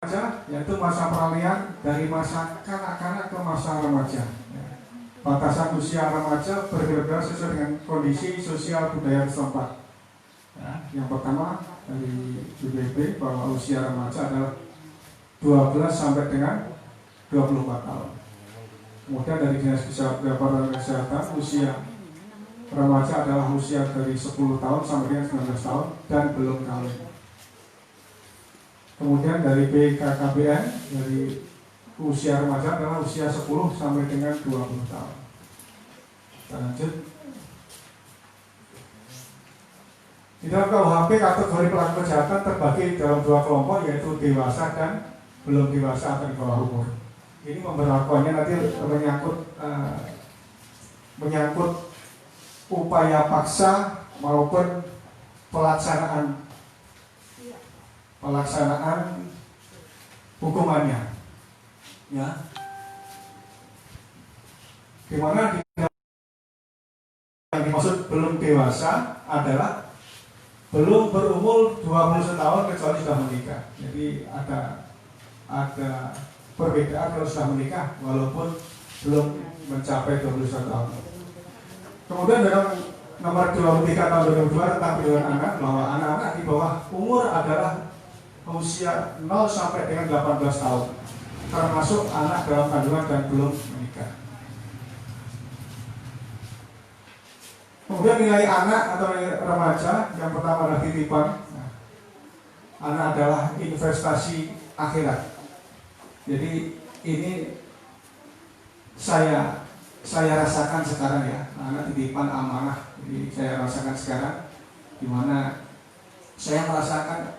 remaja, yaitu masa peralihan dari masa kanak-kanak ke masa remaja. Batasan usia remaja berbeda sesuai dengan kondisi sosial budaya setempat. Yang pertama dari BPB bahwa usia remaja adalah 12 sampai dengan 24 tahun. Kemudian dari Dinas Kesehatan usia remaja adalah usia dari 10 tahun sampai dengan 19 tahun dan belum kawin. Kemudian dari BKKBN dari usia remaja adalah usia 10 sampai dengan 20 tahun. Kita lanjut. Di dalam KUHP kategori pelaku kejahatan terbagi dalam dua kelompok, yaitu dewasa dan belum dewasa atau di bawah umur. Ini pemberlakuannya nanti menyangkut upaya paksa maupun pelaksanaan hukumannya, ya. Dimana yang dimaksud belum dewasa adalah belum berumur 20 tahun kecuali sudah menikah. Jadi ada perbedaan kalau sudah menikah walaupun belum mencapai 21 tahun. Kemudian dalam nomor 23 tahun 2002 tentang perlindungan anak, bahwa anak-anak di bawah umur adalah usia 0 sampai dengan 18 tahun, termasuk anak dalam kandungan dan belum menikah. Kemudian nilai anak atau nilai remaja, yang pertama adalah titipan. Anak adalah investasi akhirat. Jadi ini saya rasakan sekarang, ya, anak titipan amanah. Jadi saya rasakan sekarang, dimana saya merasakan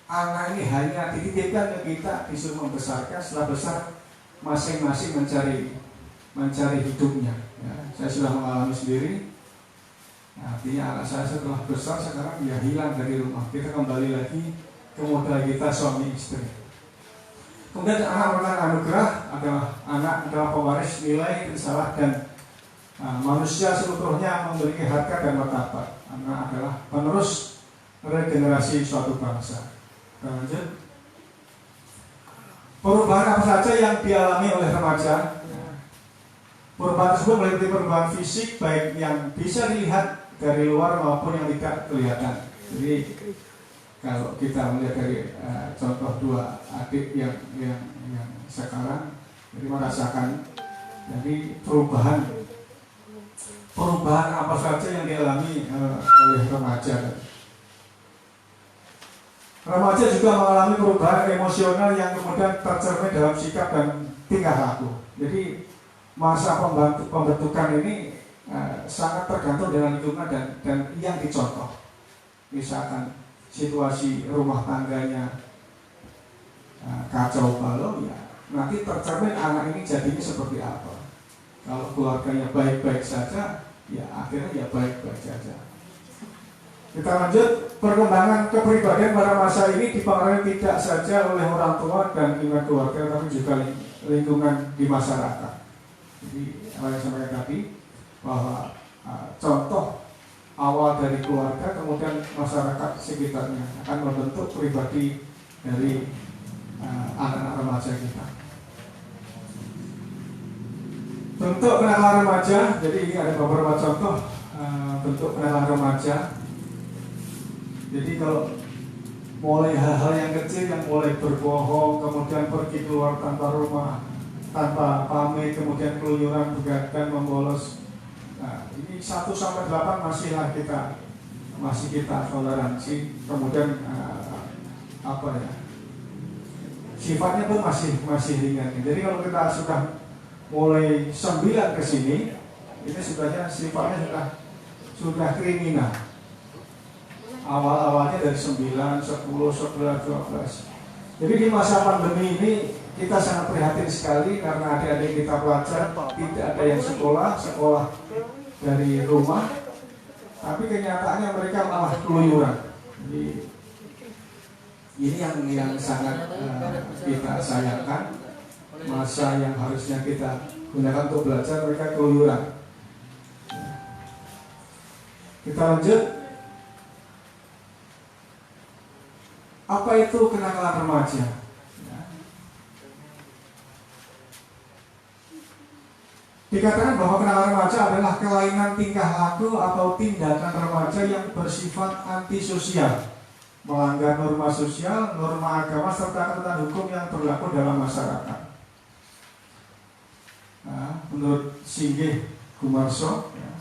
anak ini hanya dititipkan ke kita, disuruh membesarkan, setelah besar masing-masing mencari hidupnya. Ya, saya sudah mengalami sendiri. Artinya anak saya setelah besar sekarang ya hilang dari rumah. Kita kembali lagi ke modal kita suami istri. Kemudian anak merupakan anugerah, adalah pewaris nilai, risalah dan manusia seluruhnya memiliki harga dan martabat. Anak adalah penerus regenerasi suatu bangsa. Kita lanjut. Perubahan apa saja yang dialami oleh remaja? Perubahan tersebut meliputi perubahan fisik baik yang bisa dilihat dari luar maupun yang tidak kelihatan. Jadi kalau kita melihat dari contoh dua adik yang sekarang, jadi merasakan jadi perubahan apa saja yang dialami oleh remaja. Remaja juga mengalami perubahan emosional yang kemudian tercermin dalam sikap dan tingkah laku. Jadi masa pembentukan ini sangat tergantung dengan lingkungan dan yang dicontoh. Misalkan situasi rumah tangganya kacau balau, ya nanti tercermin anak ini jadinya seperti apa. Kalau keluarganya baik-baik saja, ya akhirnya ya baik-baik saja. Kita lanjut. Perkembangan kepribadian pada masa ini dipengaruhi tidak saja oleh orang tua dan lingkungan keluarga, tapi juga lingkungan di masyarakat. Jadi yang saya sampaikan tadi bahwa contoh awal dari keluarga, kemudian masyarakat sekitarnya akan membentuk pribadi dari anak-anak remaja kita. Bentuk kenalan remaja, jadi ini ada beberapa contoh bentuk kenalan remaja. Jadi kalau mulai hal-hal yang kecil, yang mulai berbohong, kemudian pergi keluar tanpa rumah, tanpa pamit, kemudian keluyuran, begadang, membolos. Nah, ini 1 sampai 8 masih kita toleransi. Kemudian sifatnya pun masih ringan. Jadi kalau kita sudah mulai 9 ke sini, ini sifatnya sudah kriminal. Awalnya dari 9, 10, 11, 12. Jadi di masa pandemi ini kita sangat prihatin sekali karena adik-adik kita pelajar tidak ada yang sekolah dari rumah, tapi kenyataannya mereka malah keluyuran. Jadi ini yang sangat kita sayangkan. Masa yang harusnya kita gunakan untuk belajar, mereka keluyuran. Kita lanjut. Apa itu kenakalan remaja? Ya. Dikatakan bahwa kenakalan remaja adalah kelainan tingkah laku atau tindakan remaja yang bersifat antisosial, melanggar norma sosial, norma agama, serta ketentuan hukum yang berlaku dalam masyarakat. Nah, menurut Singgih Gumarso, ya,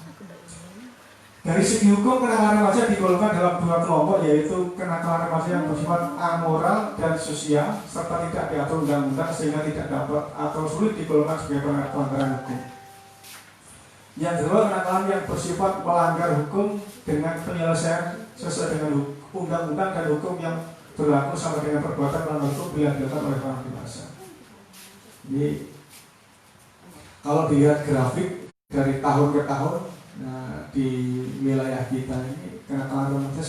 dari segi hukum kenakalan remaja digolongkan dalam dua kelompok, yaitu kenakalan remaja yang bersifat amoral dan sosial serta tidak diatur undang-undang sehingga tidak dapat atau sulit digolongkan sebagai pelanggaran hukum. Yang kedua, kenakalan yang bersifat melanggar hukum dengan penyelesaian sesuai dengan undang-undang dan hukum yang berlaku sama dengan perbuatan melanggar hukum bila dilakukan oleh orang dewasa. Jadi kalau dilihat grafik dari tahun ke tahun, nah, di wilayah kita ini kenakalan remaja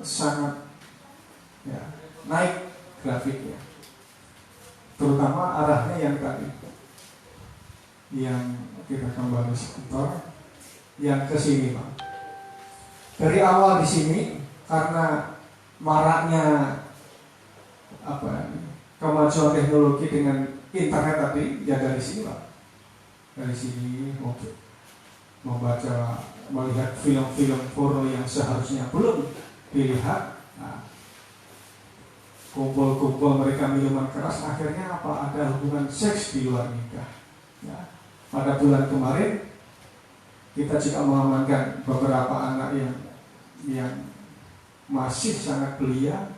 sangat ya, naik grafiknya, terutama arahnya yang tadi, yang kita kembali sebentar, yang ke sini, Pak. Dari awal di sini karena maraknya kemajuan teknologi dengan internet tadi, ya dari sini, Pak. Dari sini membaca, melihat film-film porno yang seharusnya belum dilihat, nah, kumpul-kumpul mereka minuman keras, akhirnya apa? Ada hubungan seks di luar nikah. Ya. Pada bulan kemarin kita juga mengamankan beberapa anak yang masih sangat belia.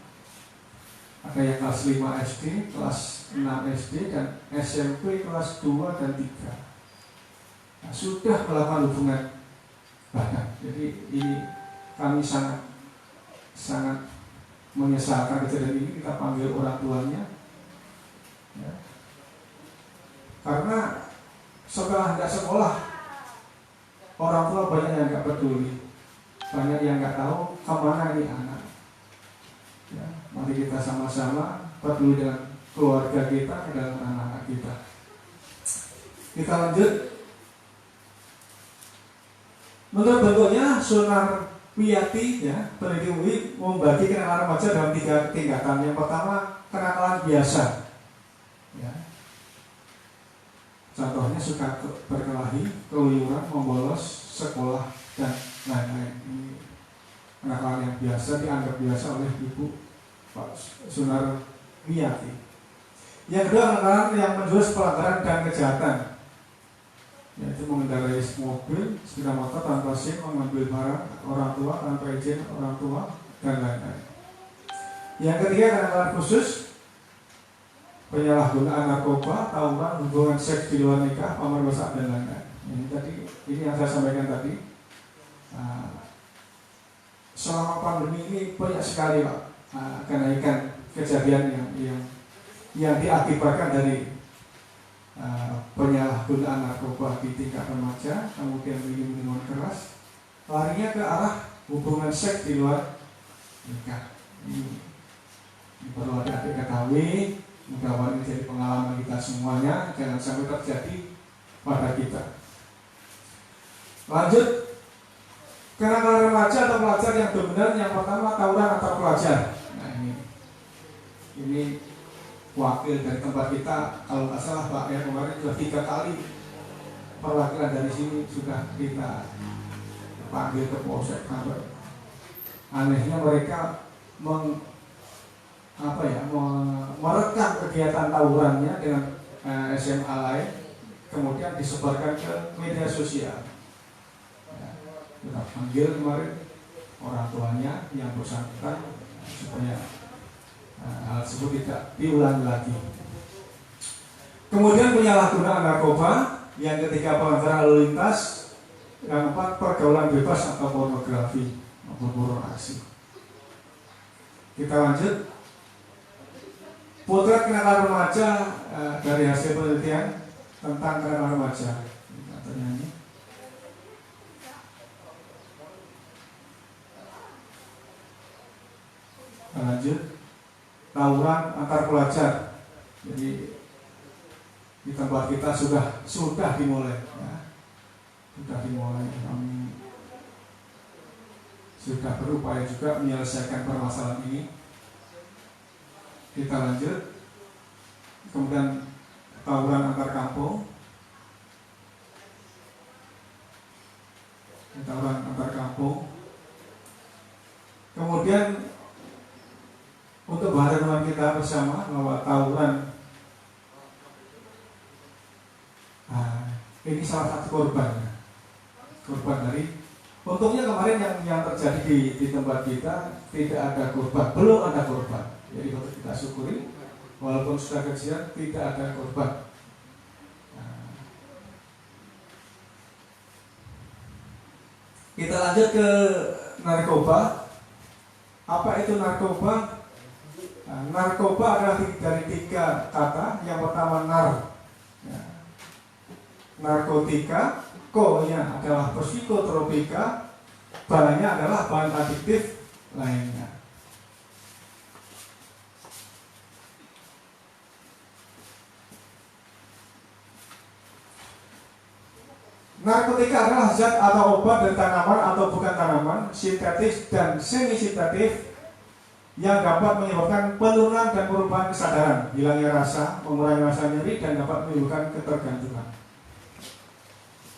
Ada yang kelas 5 SD, kelas 6 SD, dan SMP kelas 2 dan 3. Nah, sudah melakukan hubungan badan. Jadi ini kami sangat menyesalkan kejadian ini. Kita panggil orang tuanya, ya. Karena setelah tidak sekolah, orang tua banyak yang nggak peduli, banyak yang nggak tahu kemana ini anak. Ya, mari kita sama-sama peduli dengan keluarga kita dan anak-anak kita. Kita lanjut. Menurut bentuknya, Sunar Wiyati, ya, peneliti UI membagi kenakalan remaja dalam 3 tingkatan. Yang pertama, kenakalan biasa. Ya. Contohnya suka berkelahi, keluyuran, membolos sekolah, dan lain-lain. Ini kenakalan yang biasa, dianggap biasa oleh Ibu Pak Sunar Wiyati. Yang kedua, kenakalan yang menjurus pelanggaran dan kejahatan, yaitu mengendarai mobil, sepeda motor tanpa SIM, mengambil barang orang tua tanpa izin orang tua, dan lain-lain. Yang ketiga, kenakalan khusus, penyalahgunaan narkoba, tawuran, hubungan seks di luar nikah, pemerkosaan, dan lain-lain. Ini yang saya sampaikan tadi. Selama pandemi ini banyak sekali, Pak, kenaikan kejadian yang diakibatkan dari penyalahgunaan narkoba di tingkat remaja, kemudian minuman keras, larinya ke arah hubungan seks di luar nikah. Ini perlu ada ketahui, mudah-mudahan ini jadi pengalaman kita semuanya, jangan sampai terjadi pada kita. Lanjut, kenakalan remaja atau pelajar yang dominan, yang pertama tawuran antar pelajar. Nah, ini wakil dari tempat kita, kalau nggak salah Pak, ya, kemarin sudah 3 kali perwakilan dari sini sudah kita panggil ke Polsek Kabar. Anehnya mereka merekam kegiatan tawurannya dengan SMA lain, kemudian disebarkan ke media sosial. Ya, kita panggil kemarin orang tuanya yang bersangkutan supaya hal tersebut tidak diulangi lagi. Kemudian penyalahgunaan narkoba, yang ketiga pelanggaran lalu lintas, yang keempat pergaulan bebas atau pornografi maupun pornografi. Kita lanjut. Potret kenakalan remaja dari hasil penelitian tentang kenakalan remaja. Katanya ini. Lanjut. Tawuran antar pelajar. Jadi di tempat kita sudah dimulai, ya. Sudah dimulai. Kami sudah berupaya juga menyelesaikan permasalahan ini. Kita lanjut. Kemudian tawuran antar kampung. Tawuran antar kampung. Kemudian untuk bahan renungan kita bersama bahwa tawuran ini salah satu korban dari. Untungnya kemarin yang terjadi di tempat kita tidak ada korban, belum ada korban. Jadi untuk kita syukuri, walaupun sudah kejadian tidak ada korban. Kita lanjut ke narkoba. Apa itu narkoba? Narkoba adalah dari 3 kata. Yang pertama narkotika, ko-nya adalah psikotropika, ba-nya adalah bahan adiktif lainnya. Narkotika adalah zat atau obat dari tanaman atau bukan tanaman, sintetis dan semi sintetif yang dapat menyebabkan penurunan dan perubahan kesadaran, hilangnya rasa, mengurangi rasa nyeri, dan dapat menimbulkan ketergantungan.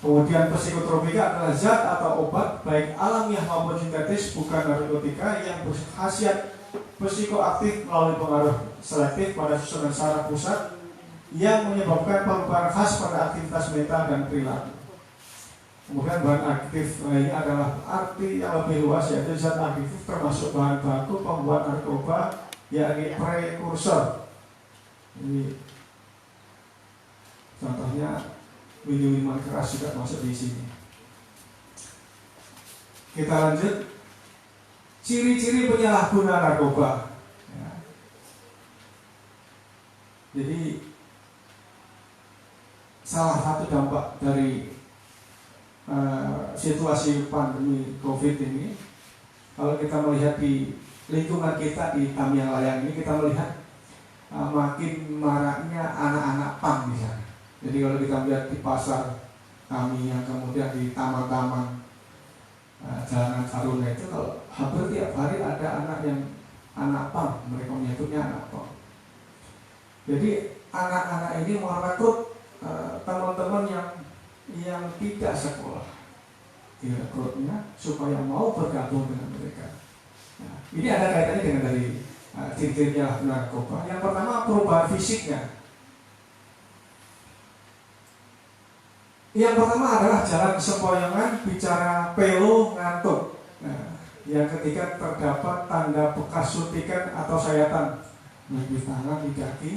Kemudian psikotropika adalah zat atau obat baik alamiah maupun sintetis bukan narkotika yang berkhasiat psikoaktif melalui pengaruh selektif pada susunan saraf pusat yang menyebabkan perubahan khas pada aktivitas mental dan perilaku. Kemudian bahan aktif lainnya adalah arti yang lebih luas, yaitu zat aktif termasuk bahan baku pembuat narkoba, yakni prekursor. Ini contohnya minuman keras juga masuk di sini. Kita lanjut. Ciri-ciri penyalahguna narkoba. Ya. Jadi salah satu dampak dari situasi pandemi COVID ini, kalau kita melihat di lingkungan kita di Tamiang Layang ini, kita melihat makin maraknya anak-anak pang di sana. Jadi kalau kita lihat di pasar kami yang kemudian di taman-taman jalanan Saruna itu, kalau hampir tiap hari ada anak pang, mereka menyebutnya anak pang. Jadi anak-anak ini merekrut teman-teman yang tidak sekolah, direkrutnya supaya mau bergabung dengan mereka. Nah, ini ada kaitannya dengan dari ciri-cirinya narkoba. Yang pertama, perubahan fisiknya. Yang pertama adalah jalan sempoyongan, bicara pelo, ngantuk. Nah, yang ketiga terdapat tanda bekas suntikan atau sayatan di tangan, di kaki.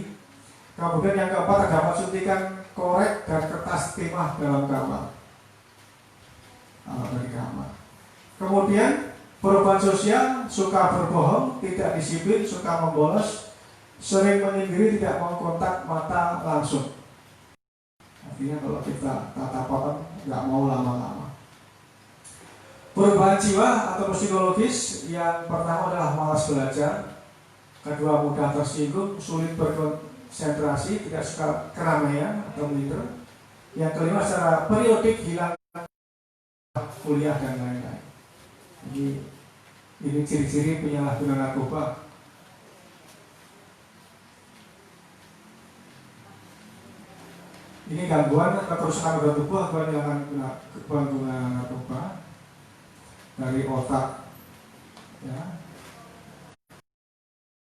Kemudian yang keempat terdapat suntikan korek dan kertas timah dalam kamar. Dari kamar. Kemudian perubahan sosial, suka berbohong, tidak disiplin, suka membolos, sering menyendiri, tidak mau kontak mata langsung. Artinya kalau kita tatapan nggak mau lama-lama. Perubahan jiwa atau psikologis, yang pertama adalah malas belajar, kedua mudah tersinggung, sulit berkonsentrasi, tidak suka keramaian atau minder. Yang kelima secara periodik hilang kuliah dan lain-lain. Jadi ini ciri-ciri penyalahguna narkoba. Ini gangguan kerusakan organ tubuh akibat gangguan narkoba dari otak, ya,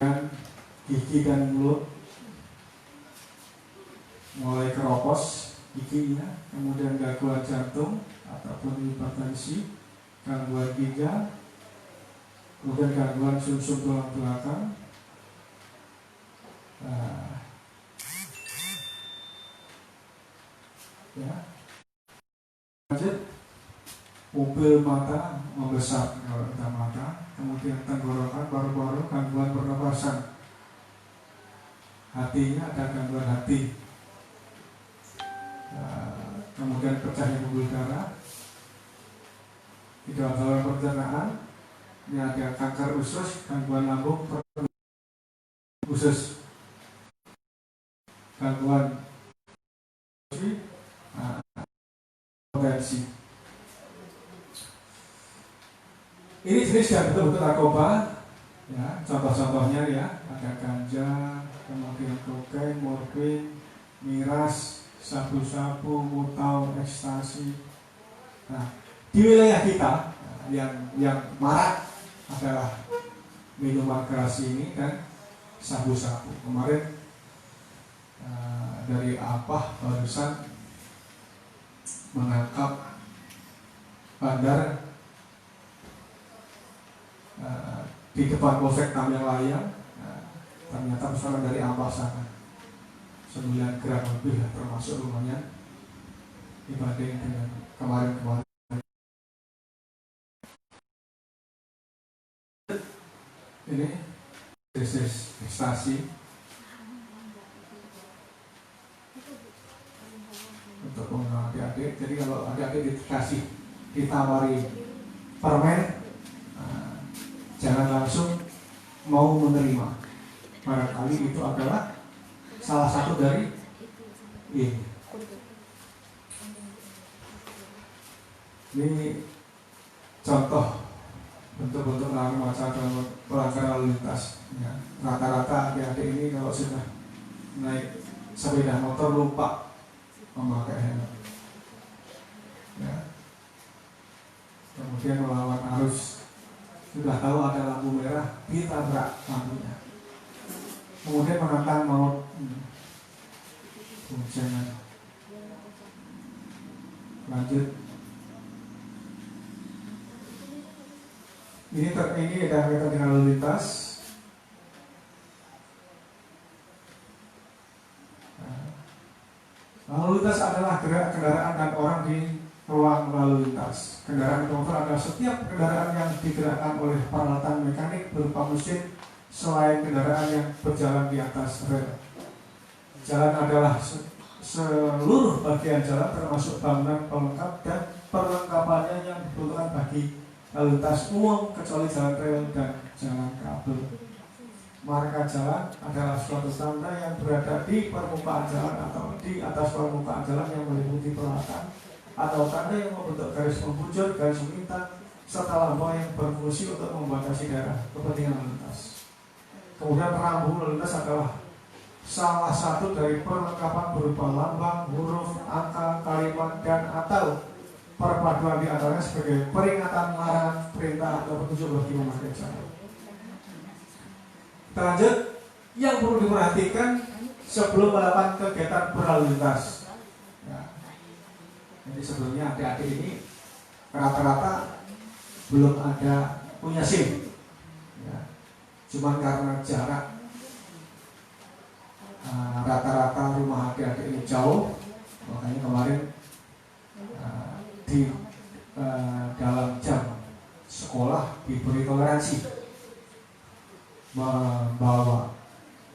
dan gigi dan mulut, mulai keropos giginya, kemudian gangguan jantung ataupun hipertensi, gangguan ginjal, kemudian gangguan sumsum tulang belakang. Ya. Lanjut, pupil mata membesar kalau kita mata, kemudian tenggorokan, paru-paru, gangguan pernapasan, hatinya ada gangguan hati, kemudian pecahnya pembuluh darah, di dalam saluran pencernaan, ini ada kanker usus, gangguan lambung, usus, gangguan potensi. Ini jenis yang betul-betul narkoba. Ya, contoh-contohnya ya, ada ganja, kemudian kokain, morfin, miras, sabu-sabu, mutau, ekstasi. Nah, di wilayah kita yang marak adalah minuman keras ini dan sabu-sabu. Kemarin dari apa barusan menangkap bandar di depan Polsek Tamalaya, ternyata pesanan dari Ampah sana 9 gram lebih ya, termasuk lumayan dibanding dengan kemarin-kemarin. Ini dosis ekstasi untuk pengguna adik-adik. Jadi kalau adik-adik ditawari permen, jangan langsung mau menerima. Barangkali itu adalah salah satu dari ini. Ini contoh bentuk-bentuk macam pelanggaran lalu lintas. Ya, rata-rata adik-adik ini kalau sudah naik sepeda motor lupa memakai helm. Ya. Kemudian melawan arus, sudah tahu ada lampu merah, ditabrak lampunya. Kemudian menantang maut. Jangan. Lanjut. Ini ada kaitan dengan lalu lintas. Lalu lintas adalah gerak kendaraan dan orang di ruang lalu lintas. Kendaraan bermotor adalah setiap kendaraan yang digerakkan oleh peralatan mekanik berupa mesin selain kendaraan yang berjalan di atas rel. Jalan adalah seluruh bagian jalan termasuk bangunan pelengkap dan perlengkapannya yang dibutuhkan bagi lalu lintas umum kecuali jalan rel dan jalan kabel. Marka jalan adalah suatu tanda yang berada di permukaan jalan atau di atas permukaan jalan yang meliputi peralatan atau tanda yang membentuk garis membujur, garis melintang, serta lampu yang berfungsi untuk membatasi daerah kepentingan lalu lintas. Kemudian rambu lalu lintas adalah salah satu dari perlengkapan berupa lambang, huruf, angka, kalimat, dan atau perpaduan di antaranya sebagai peringatan, larangan, perintah, atau petunjuk bagi memakai jalan. Kita lanjut, yang perlu diperhatikan sebelum melakukan kegiatan berlalu lintas. Ya. Jadi sebelumnya adik-adik ini rata-rata belum ada punya SIM. Ya. Cuman karena jarak rata-rata rumah adik-adik ini jauh, makanya kemarin di dalam jam sekolah diberi toleransi membawa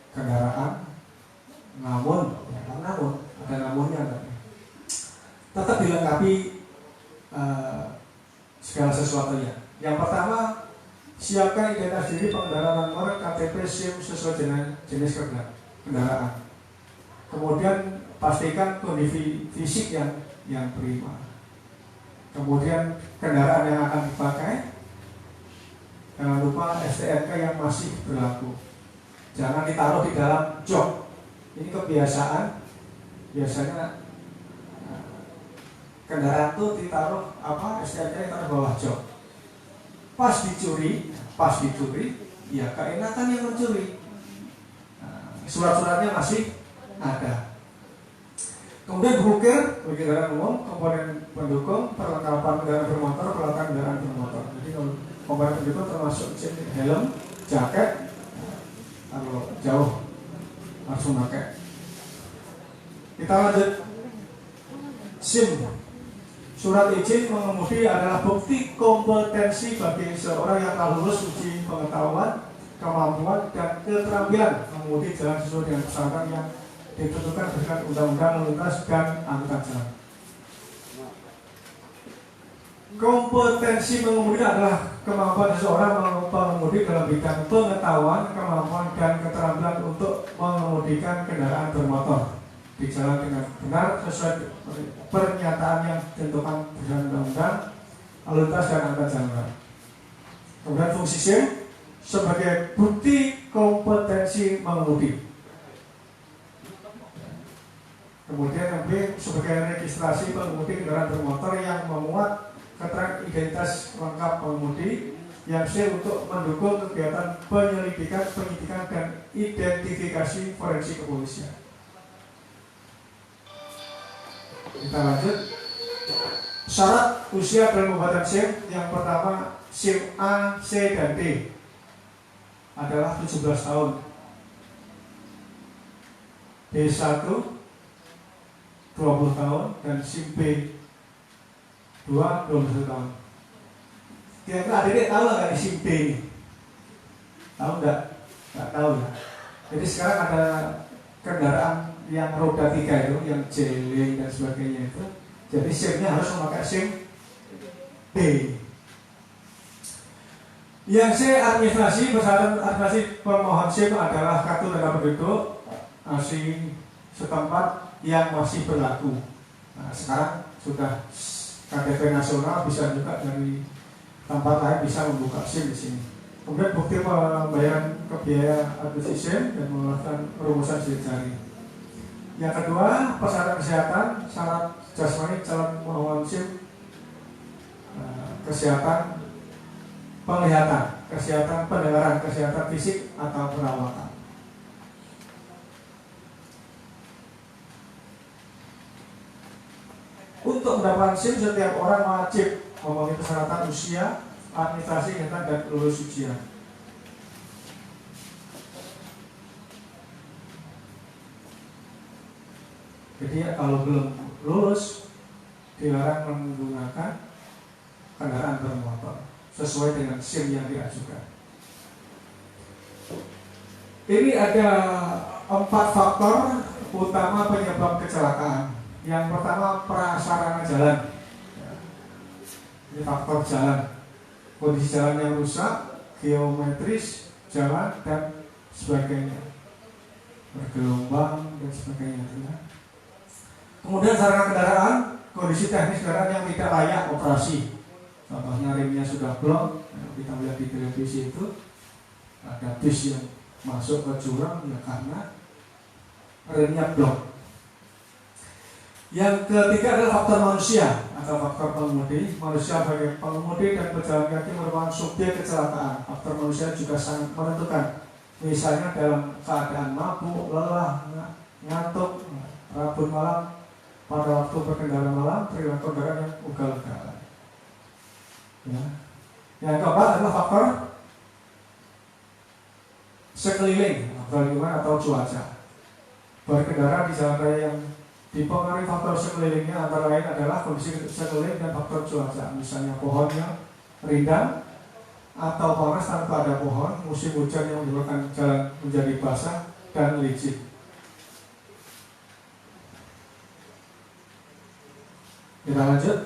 kendaraan, namun ada namunnya tetap dilengkapi segala sesuatunya. Yang pertama, siapkan identitas diri, pengendara, nomor KTP, SIM sesuai dengan jenis kendaraan. Kemudian pastikan kondisi fisik yang prima. Kemudian kendaraan yang akan dipakai, jangan lupa STNK yang masih berlaku. Jangan ditaruh di dalam jok. Ini kebiasaan. Biasanya kendaraan itu ditaruh STNK ditaruh bawah jok. Pas dicuri, ya keenakan yang mencuri. Surat-suratnya masih ada. Kemudian bukir bagi kendaraan umum, komponen pendukung, perlengkapan kendaraan bermotor, peralatan kendaraan bermotor. Jadi kalau komponen pendukung termasuk helm, jaket, kalau jauh harus memakai. Kita lanjut. SIM, surat izin mengemudi adalah bukti kompetensi bagi seorang yang telah lulus uji pengetahuan, kemampuan, dan keterampilan mengemudi jalan sesuai dengan persyaratan yang ditentukan berdasarkan undang-undang lalu lintas dan angkutan jalan. Kompetensi mengemudi adalah kemampuan seseorang mengemudi dalam bidang pengetahuan, kemampuan, dan keterampilan untuk mengemudikan kendaraan bermotor di jalan dengan benar sesuai pernyataan yang ditentukan berdasarkan undang-undang lalu lintas dan angkutan jalan. Kemudian fungsi SIM, sebagai bukti kompetensi mengemudi. Kemudian yang B sebagai registrasi pengemudi kendaraan bermotor yang memuat keterangan identitas lengkap pengemudi. Yang C untuk mendukung kegiatan penyelidikan, penyidikan, dan identifikasi forensik kepolisian. Kita lanjut. Syarat usia dalam pembuatan SIM yang pertama SIM A, C, dan D adalah 17 tahun. D1 20 tahun dan SIM B2 21 tahun. Kira-kira adik-adik tahu nggak di SIM B ini? Tahu nggak? Nggak tahu ya. Jadi sekarang ada kendaraan yang roda 3 itu, yang jeling dan sebagainya itu. Jadi SIM-nya harus memakai SIM B. Yang C, administrasi. Persyaratan administrasi pemohon SIM adalah kartu tanda penduduk asing setempat yang masih berlaku. Nah, sekarang sudah KTP nasional, bisa juga dari tempat lain bisa membuka SIM di sini. Kemudian bukti pembayaran biaya akuisisi SIM dan melakukan perumusan sidik jari. Yang kedua, persyaratan kesehatan, syarat jasmani calon pemohon SIM, kesehatan penglihatan, kesehatan pendengaran, kesehatan fisik atau perawatan. Untuk mendapatkan SIM, setiap orang wajib memenuhi persyaratan usia, administrasi, kesehatan, dan lulus ujian. Jadi kalau belum lulus, dilarang menggunakan kendaraan bermotor sesuai dengan SIM yang diajukan. Ini ada 4 faktor utama penyebab kecelakaan. Yang pertama, prasarana jalan. Ini faktor jalan, kondisi jalan yang rusak, geometris jalan dan sebagainya, bergelombang dan sebagainya. Kemudian sarana kendaraan, kondisi teknis kendaraan yang tidak layak operasi. Contohnya remnya sudah blong. Kita melihat di televisi itu ada bis yang masuk ke jurang ya karena remnya blong. Yang ketiga adalah faktor manusia atau faktor pengemudi. Manusia sebagai pengemudi dan pejalan kaki merupakan subjek kecelakaan. Faktor manusia juga sangat menentukan. Misalnya dalam keadaan mabuk, lelah, ngantuk, rabun malam, pada waktu berkendara malam, perilaku kendaraan yang ugal-ugalan. Ya. Yang keempat adalah faktor sekeliling, lingkungan atau cuaca. Berkendara di jalan raya yang dipengaruhi faktor sekelilingnya antara lain adalah kondisi sekeliling dan faktor cuaca. Misalnya pohonnya rindang atau panas tanpa ada pohon, musim hujan yang menyebabkan jalan menjadi basah dan licin. Kita lanjut.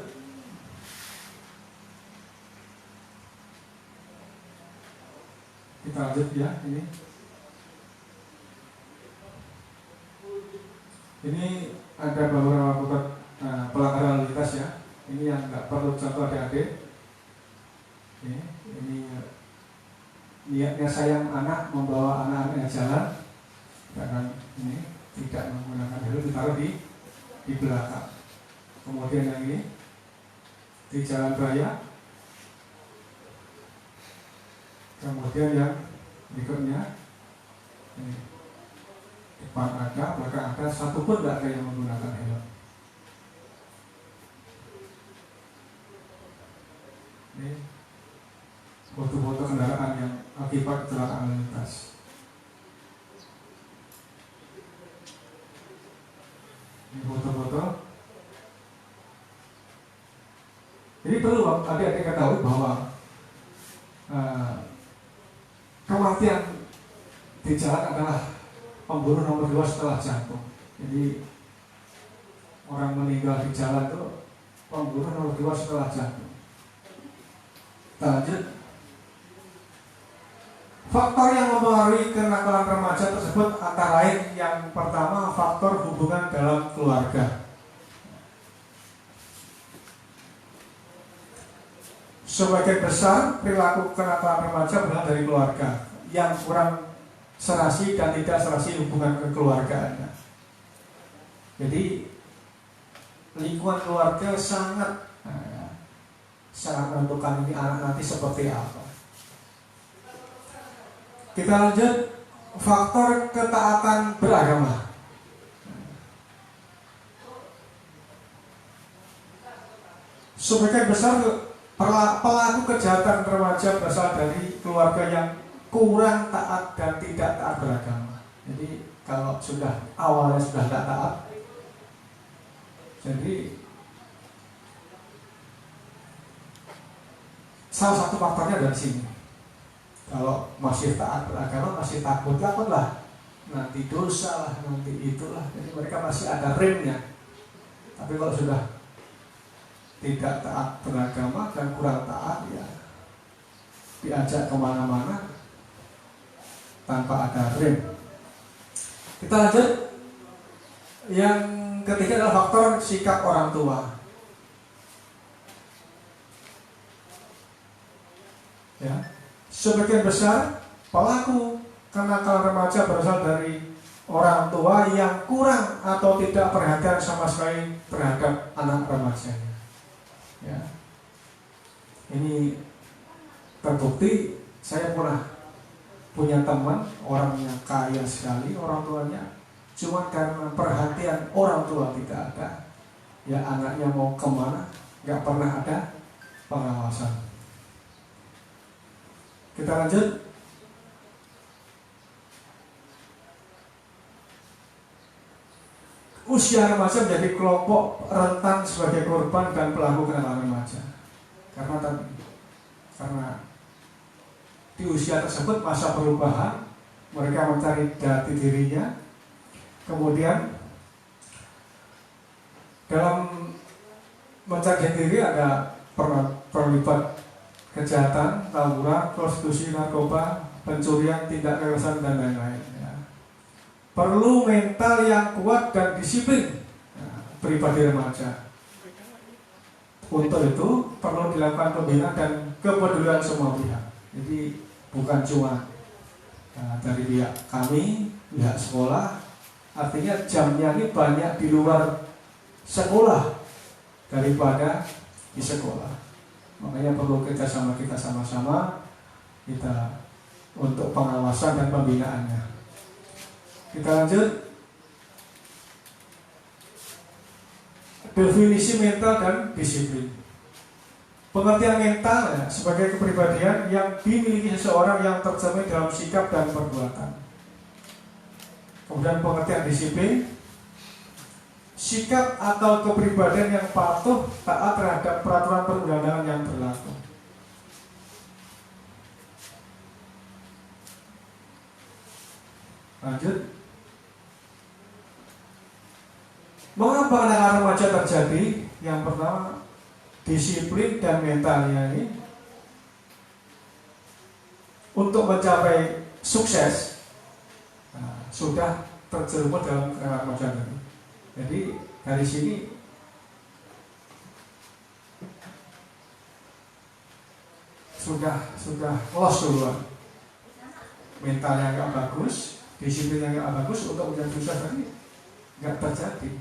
Kita lanjut ya ini. Ini ada beberapa pelanggaran lalu lintas ya. Ini yang nggak perlu contoh adik-adik. Ini niatnya sayang anak membawa anak-anaknya jalan, dan ini tidak menggunakan helm, ditaruh di belakang. Kemudian yang ini di jalan raya. Kemudian yang berikutnya ini. Depan ada, belakang ada, satu pun tidak ada yang menggunakan helm. Ini foto-foto kendaraan yang akibat kecelakaan lalu lintas. Ini foto-foto. Jadi perlu adik-adik ketahui bahwa kematian di jalan adalah pembunuh nomor 2 setelah jantung. Jadi orang meninggal di jalan itu pembunuh nomor 2 setelah jantung. Lanjut. Faktor yang mempengaruhi kenakalan remaja tersebut antara lain yang pertama faktor hubungan dalam keluarga. sebagian besar perilaku kenakalan remaja berasal dari keluarga yang kurang serasi dan tidak serasi hubungan kekeluargaannya. Jadi lingkungan keluarga sangat menentukan ini anak nanti seperti apa. Kita lanjut, faktor ketaatan beragama. Sebagian besar pelaku kejahatan remaja berasal dari keluarga yang kurang taat dan tidak taat beragama. Jadi kalau sudah awalnya sudah tidak taat, jadi salah satu faktornya dari sini. Kalau masih taat beragama, masih takutlah nanti dosa lah, nanti itulah. Jadi mereka masih ada remnya. Tapi kalau sudah tidak taat beragama dan kurang taat, ya diajak kemana-mana tanpa ada rem. Kita lanjut. Yang ketiga adalah faktor sikap orang tua. Ya, sebagian besar pelaku kenakalan remaja berasal dari orang tua yang kurang atau tidak perhatian sama sekali terhadap anak remajanya. Ya, ini terbukti. Saya pernah punya teman orangnya kaya sekali orang tuanya, cuma karena perhatian orang tua tidak ada, ya anaknya mau kemana nggak pernah ada pengawasan. Kita lanjut. Usia remaja menjadi kelompok rentan sebagai korban dan pelaku kenakalan remaja. Karena di usia tersebut masa perubahan, mereka mencari jati dirinya. Kemudian dalam mencari jati diri ada terlibat kejahatan, tawuran, prostitusi, narkoba, pencurian, tindak kekerasan dan lain-lain. Perlu mental yang kuat dan disiplin pribadi remaja. Untuk itu perlu dilakukan pembinaan dan kepedulian semua pihak. Jadi bukan cuma dari pihak kami, pihak sekolah. Artinya jamnya ini banyak di luar sekolah daripada di sekolah. Makanya perlu kerjasama kita sama-sama kita untuk pengawasan dan pembinaannya. Kita lanjut. Definisi mental dan disiplin. Pengertian mental sebagai kepribadian yang dimiliki seseorang yang tercermin dalam sikap dan perbuatan. Kemudian pengertian disiplin, sikap atau kepribadian yang patuh taat terhadap peraturan perundangan yang berlaku. Lanjut. Mengapa kenakalan remaja terjadi? Yang pertama, disiplin dan mentalnya ini untuk mencapai sukses sudah terjerumus dalam kenakalan remaja tadi. Jadi dari sini sudah loss duluan. Mentalnya nggak bagus, disiplinnya nggak bagus, untuk menjadi sukses tadi nggak terjadi.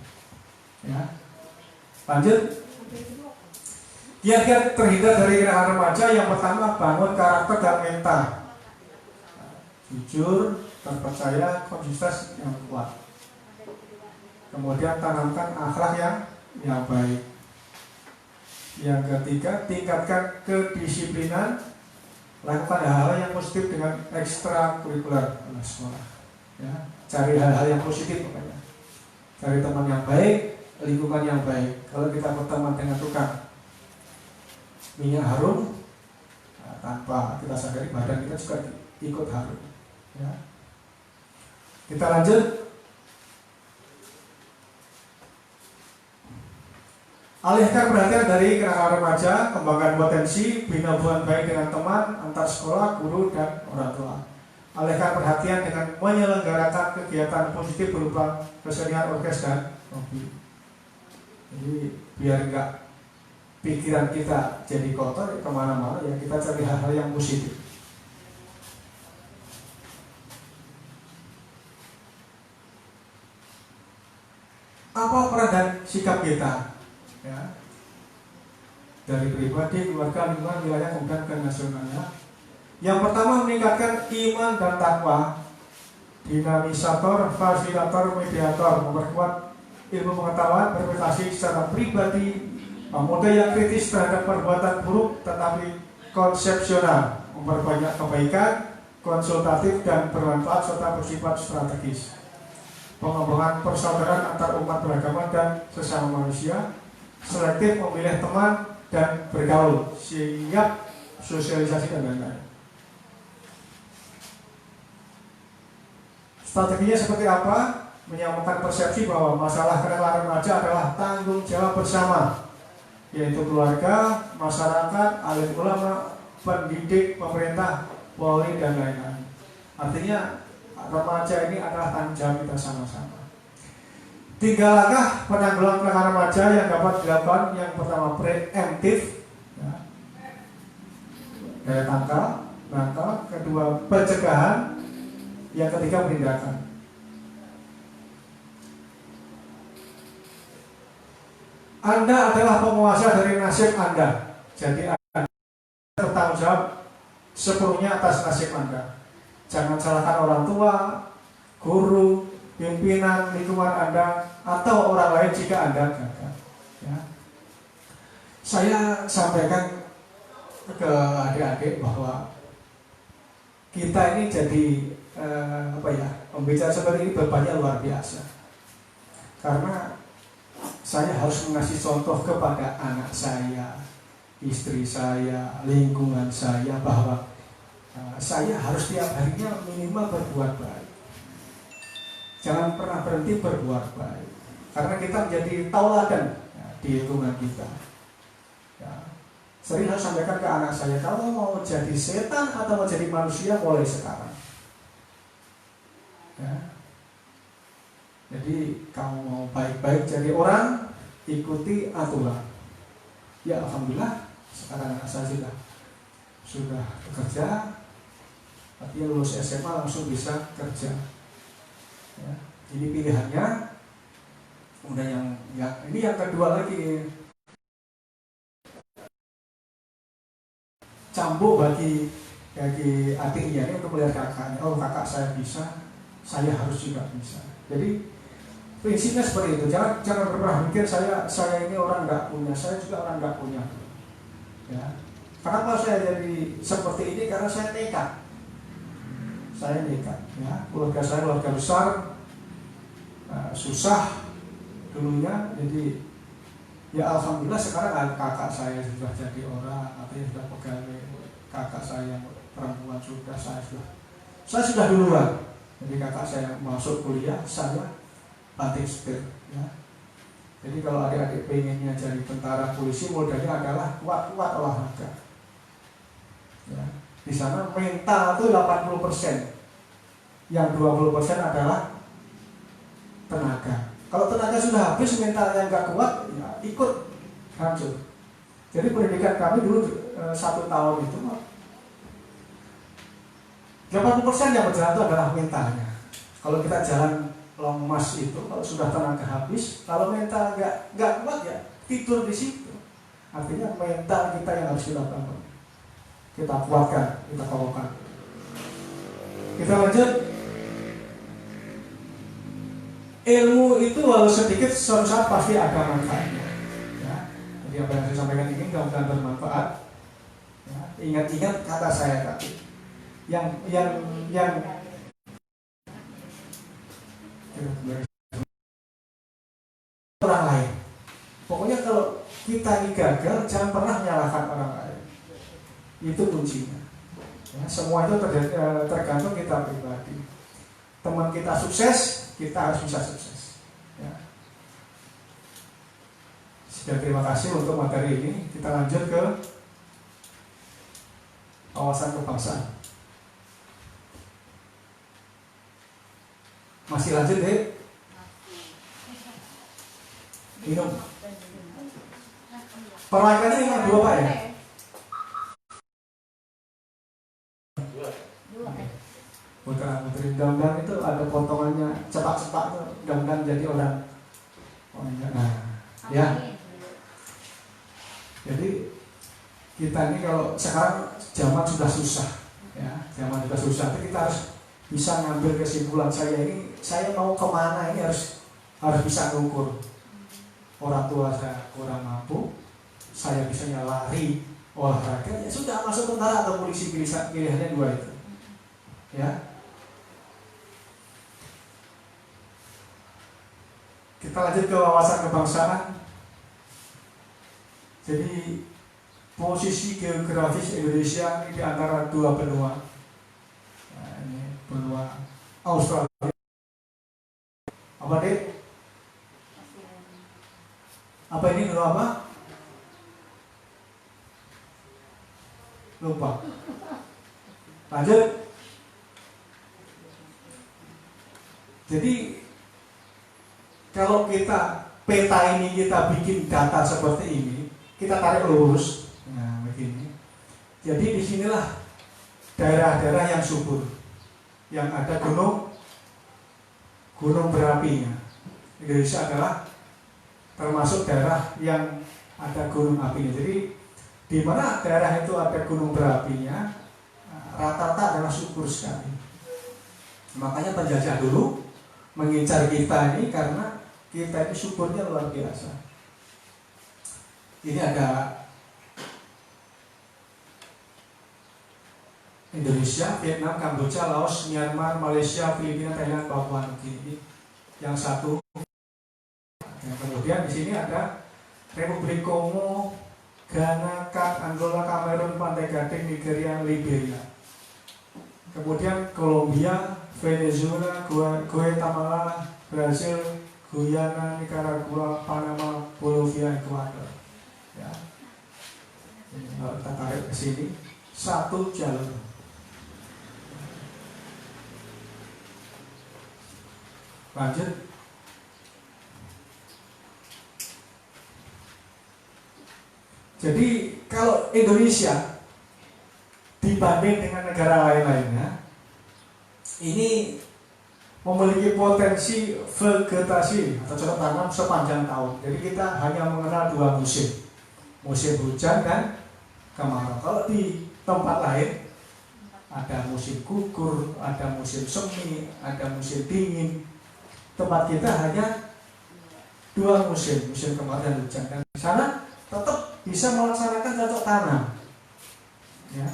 Ya, lanjut. Kiat-kiat terhindar dari kenakalan remaja, yang pertama bangun karakter dan mental. Jujur, terpercaya, konsisten yang kuat. Kemudian tanamkan akhlak yang baik. Yang ketiga, tingkatkan kedisiplinan. Lakukan hal-hal yang positif dengan ekstrakurikuler sekolah. Ya, cari hal-hal yang positif pokoknya. Cari teman yang baik, lingkungan yang baik. Kalau kita berteman dengan tukang minyak harum, tanpa kita sadari badan kita juga ikut harum. Ya. Kita lanjut. Alihkan perhatian dari kenakalan remaja, kembangkan potensi, bina hubungan baik dengan teman, antar sekolah, guru, dan orang tua. Alihkan perhatian dengan menyelenggarakan kegiatan positif berupa kesenian, orkes, dan hobi. Jadi biar enggak pikiran kita jadi kotor, kemana-mana ya kita cari hal-hal yang positif. Apa peran dan sikap kita? Ya. Dari pribadi, keluarga, lingkungan, wilayah, kemudian ke nasionalnya. Yang pertama meningkatkan iman dan takwa, dinamisator, fasilitator, mediator, memperkuat ilmu pengetahuan, berprestasi secara pribadi, model yang kritis terhadap perbuatan buruk tetapi konsepsional, memperbanyak kebaikan, konsultatif dan bermanfaat serta bersifat strategis, pengembangan persaudaraan antar umat beragama dan sesama manusia, selektif memilih teman dan bergaul, siap sosialisasi dan lain-lain. Strateginya seperti apa? Menyamakan persepsi bahwa masalah kenalan remaja adalah tanggung jawab bersama, yaitu keluarga, masyarakat, alim ulama, pendidik, pemerintah, Polri dan lain-lain. Artinya remaja ini adalah tanggung jawab kita sama-sama. 3 langkah penanggulangan pelanggaran remaja yang dapat dilakukan. Yang pertama preemptif, ya. Daya tangkal. Kedua pencegahan. Yang ketiga penindakan. Anda adalah penguasa dari nasib Anda. Jadi Anda bertanggung jawab sepenuhnya atas nasib Anda. Jangan salahkan orang tua, guru, pimpinan, lingkungan Anda, atau orang lain jika Anda gagal. Ya. Saya sampaikan ke adik-adik bahwa kita ini jadi pembicara seperti ini bebannya luar biasa. Karena saya harus mengasih contoh kepada anak saya, istri saya, lingkungan saya bahwa saya harus tiap harinya minimal berbuat baik. Jangan pernah berhenti berbuat baik. Karena kita menjadi tauladan di lingkungan kita. Ya. Sering harus sampaikan ke anak saya, kalau mau jadi setan atau mau jadi manusia mulai sekarang. Ya. Jadi kamu mau baik-baik jadi orang, ikuti aturan. Ya alhamdulillah sekarang anak saya sudah bekerja, artinya lulus SMA langsung bisa kerja. Ya. Ini pilihannya. Kemudian ini yang kedua lagi, cambuk bagi adiknya ini untuk melihat kakaknya. Oh kakak saya bisa, saya harus juga bisa. Jadi prinsipnya seperti itu. Jangan pernah mikir saya ini orang nggak punya, saya juga orang nggak punya. Ya. Kenapa saya jadi seperti ini? Karena saya nekat. Saya nekat. Ya. Keluarga saya keluarga besar, susah dulunya. Jadi ya alhamdulillah sekarang kakak saya sudah jadi orang, artinya sudah pegawai. Kakak saya perempuan saya sudah duluan. Jadi kakak saya masuk kuliah, saya batik setir. Ya. Jadi kalau adik-adik pengennya jadi tentara, polisi, modalnya adalah kuat-kuat olahraga. Ya. Di sana mental itu 80%, yang 20% adalah tenaga. Kalau tenaga sudah habis, mentalnya nggak kuat, ya ikut hancur. Jadi pendidikan kami dulu 1 tahun itu 80% yang berjalan itu adalah mentalnya. Kalau kita jalan long march itu, kalau sudah tenaga habis, kalau mental nggak kuat ya tidur di situ. Artinya mental kita yang harus kita bangun, kita kuatkan, kita kokohkan. Kita lanjut. Ilmu itu walau sedikit suatu saat pasti ada manfaatnya. Ya. Jadi apa yang saya sampaikan ini mudah-mudahan bermanfaat. Ya. Ingat-ingat kata saya tadi. Yang orang lain. Pokoknya kalau kita ini gagal, jangan pernah menyalahkan orang lain. Itu kuncinya. Ya, semua itu tergantung kita pribadi. Teman kita sukses, kita harus bisa sukses. Ya. Sekian, terima kasih untuk materi ini. Kita lanjut ke wawasan kebangsaan. Masih lanjut deh. Minum. Perlaikannya memang dua Pak ya? Putra-putri, mudah-mudahan itu ada potongannya cepat-cepat tuh, mudah-mudahan jadi orang. Oh enggak, nah ya. Jadi kita ini kalau sekarang zaman sudah susah, ya, zaman sudah susah. Tapi kita harus bisa ngambil kesimpulan, saya mau kemana ini harus bisa ngukur. Orang tua saya kurang mampu, saya bisanya lari, olahraga, ya sudah masuk tentara atau polisi, pilihannya dua itu, ya. Kita lanjut ke wawasan kebangsaan. Jadi posisi geografis Indonesia ini di antara dua benua. Nah, ini benua Australia. Apa deh? Apa ini benua apa? Lupa. Lanjut. Jadi kalau kita peta ini kita bikin data seperti ini, kita tarik lurus, nah begini. Jadi disinilah daerah-daerah yang subur, yang ada gunung berapinya. Indonesia adalah termasuk daerah yang ada gunung apinya. Jadi di mana daerah itu ada gunung berapinya, rata-rata adalah subur sekali. Makanya penjajah dulu mengincar kita ini karena kita ini suburnya luar biasa. Ini ada Indonesia, Vietnam, Kamboja, Laos, Myanmar, Malaysia, Filipina, Thailand, Papua Nugini. Yang satu. Yang kemudian di sini ada Republik Kongo, Ghana, Angola, Kamerun, Pantai Gading, Nigeria, Liberia. Kemudian Kolombia, Venezuela, Guatemala, Brasil, Guyana, Nicaragua, Panama, Bolivia, Ekuador. Ya. Kalau kita tarik ke sini, satu jalur. Lanjut. Jadi kalau Indonesia dibanding dengan negara lain-lainnya, ini memiliki potensi vegetasi atau cocok tanam sepanjang tahun. Jadi kita hanya mengenal dua musim, musim hujan dan kemarau. Kalau di tempat lain ada musim gugur, ada musim semi, ada musim dingin. Tempat kita hanya dua musim, musim kemarau dan hujan. Dan di sana tetap bisa melaksanakan cocok tanam. Ya.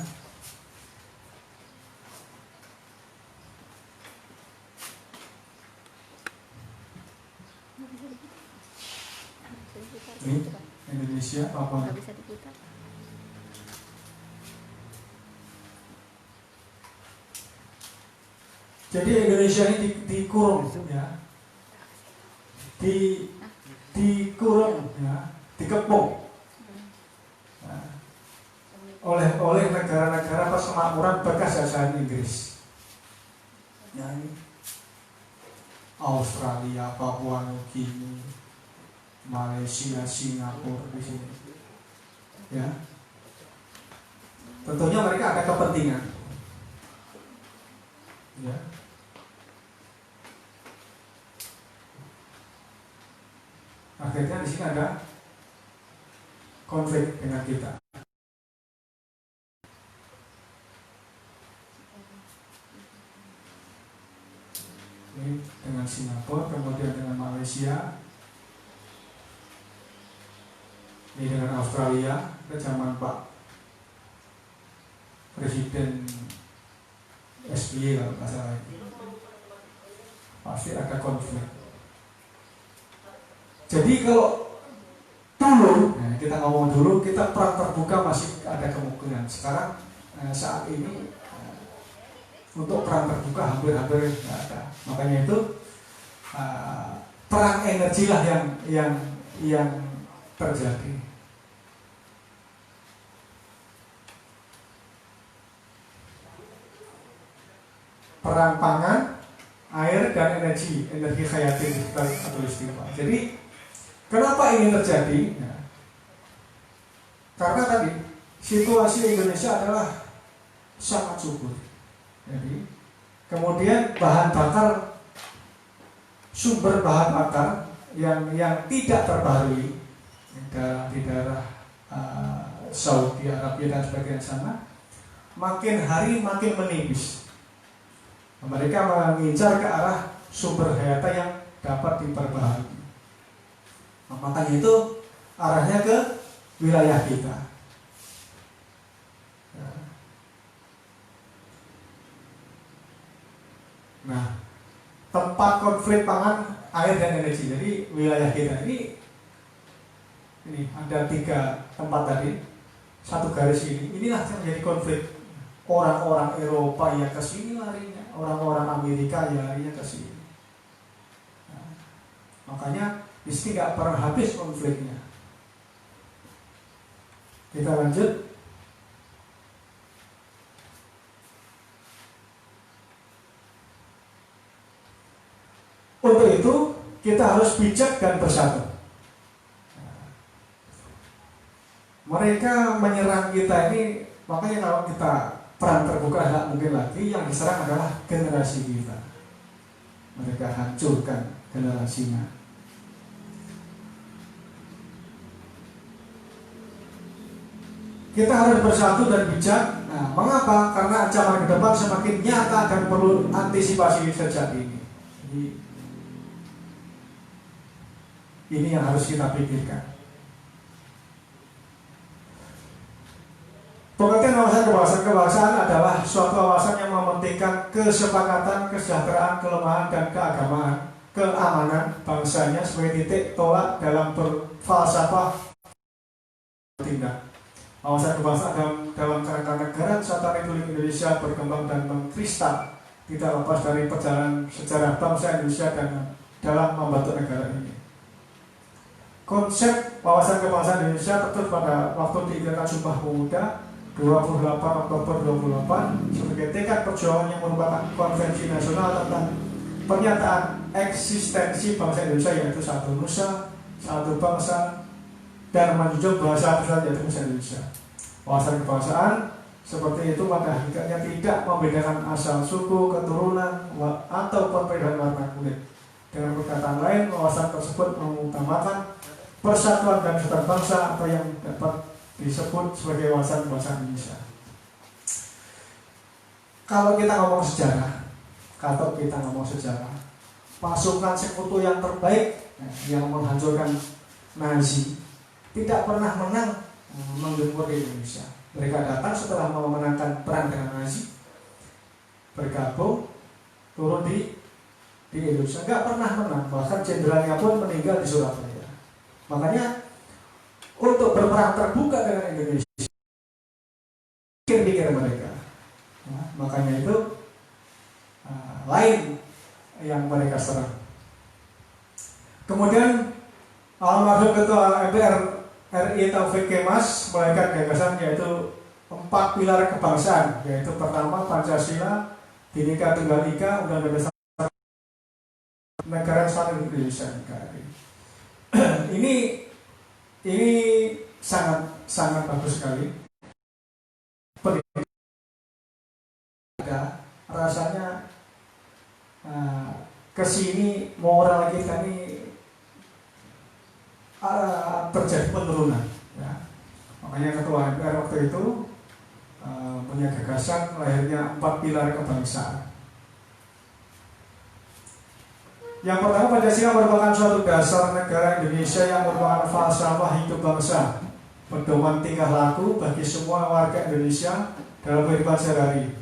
Ini Indonesia apa? Jadi Indonesia ini dikurung, ya, dikurung, ya, dikepung oleh negara-negara persemakmuran bekas jajahan Inggris. Ya, ini Australia, Papua Nugini, Malaysia, Singapura di sini. Ya. Tentunya mereka ada kepentingan. Ya. Akhirnya di sini ada konflik dengan kita. Ini dengan Singapura, kemudian dengan Malaysia, ini dengan Australia. Ke zaman Pak Presiden SBY kalau nggak salah, pasti ada konflik. Jadi kalau dulu, nah kita ngomong dulu, kita perang terbuka masih ada kemungkinan. Sekarang saat ini untuk perang terbuka hampir-hampir nggak ada. Makanya itu perang energi lah yang terjadi. Perang pangan, air dan energi hayatin atau istimewa. Jadi kenapa ini terjadi? Nah, Karena tadi situasi Indonesia adalah sangat subur. Jadi kemudian bahan bakar, sumber bahan bakar yang tidak terbaharui di daerah Saudi Arabia dan sebagainya sana, makin hari makin menipis. Mereka mengincar ke arah sumber hayata yang dapat diperbaharui. Makanya itu arahnya ke wilayah kita. Nah, tempat konflik pangan, air dan energi. Jadi wilayah kita ini ada 3 tempat tadi, satu garis ini. Inilah yang menjadi konflik. Orang-orang Eropa ya ke sini larinya, orang-orang Amerika ya larinya ke sini. Nah, makanya di sini nggak pernah habis konfliknya. Kita lanjut. Untuk itu kita harus bijak dan bersatu. Mereka menyerang kita ini, makanya kalau kita perang terbuka tidak mungkin lagi, yang diserang adalah generasi kita. Mereka hancurkan generasinya. Kita harus bersatu dan bijak. Nah, mengapa? Karena ancaman ke depan semakin nyata dan perlu antisipasi sejak ini. Jadi, ini yang harus kita pikirkan. Pengertian wawasan kebangsaan adalah suatu wawasan yang mementingkan kesepakatan, kesejahteraan, kelemahan, dan keamanan bangsanya sebagai titik tolak dalam berfalsafah tindak. Wawasan kebangsaan dalam kerangka negara Kesatuan Republik Indonesia berkembang dan mengkristal tidak lepas dari perjalanan sejarah bangsa Indonesia dan dalam membentuk negara ini. Konsep wawasan kebangsaan Indonesia tertulis pada waktu diikutkan Sumpah Pemuda 28 Oktober 28 sebagai tekad perjuangan yang merupakan konvensi nasional tentang pernyataan eksistensi bangsa Indonesia, yaitu satu nusa, satu bangsa, dan menjunjung bahasa besar yaitu bahasa Indonesia. Wawasan kebangsaan seperti itu pada hakikatnya tidak membedakan asal suku, keturunan, atau perbedaan warna kulit. Dengan perkataan lain, wawasan tersebut mengutamakan persatuan dan kesatuan bangsa atau yang dapat disebut sebagai wawasan kebangsaan Indonesia. Kalau kita ngomong sejarah, pasukan sekutu yang terbaik yang menghancurkan Nazi tidak pernah menang menggempur di Indonesia. Mereka datang setelah memenangkan perang dengan Nazi, bergabung, turun di Indonesia, nggak pernah menang. Bahkan jenderalnya pun meninggal di Surabaya. Makanya untuk berperang terbuka dengan Indonesia, pikir-pikir mereka. Nah, makanya itu lain yang mereka serang. Kemudian almarhum Ketua MPR RI Taufik Kemas melahirkan gagasan yaitu 4 pilar kebangsaan, yaitu pertama Pancasila, Bhinneka Tunggal Ika, Undang-Undang Dasar Negara Kesatuan Indonesia. Ini sangat bagus sekali. Ada rasanya kesini moral kita ini terjadi penurunan. Ya. Makanya Ketua MPR waktu itu punya gagasan lahirnya 4 pilar kebangsaan. Yang pertama, Pancasila merupakan suatu dasar negara Indonesia yang merupakan falsafah hidup bangsa, pedoman tingkah laku bagi semua warga Indonesia dalam kehidupan sehari-hari.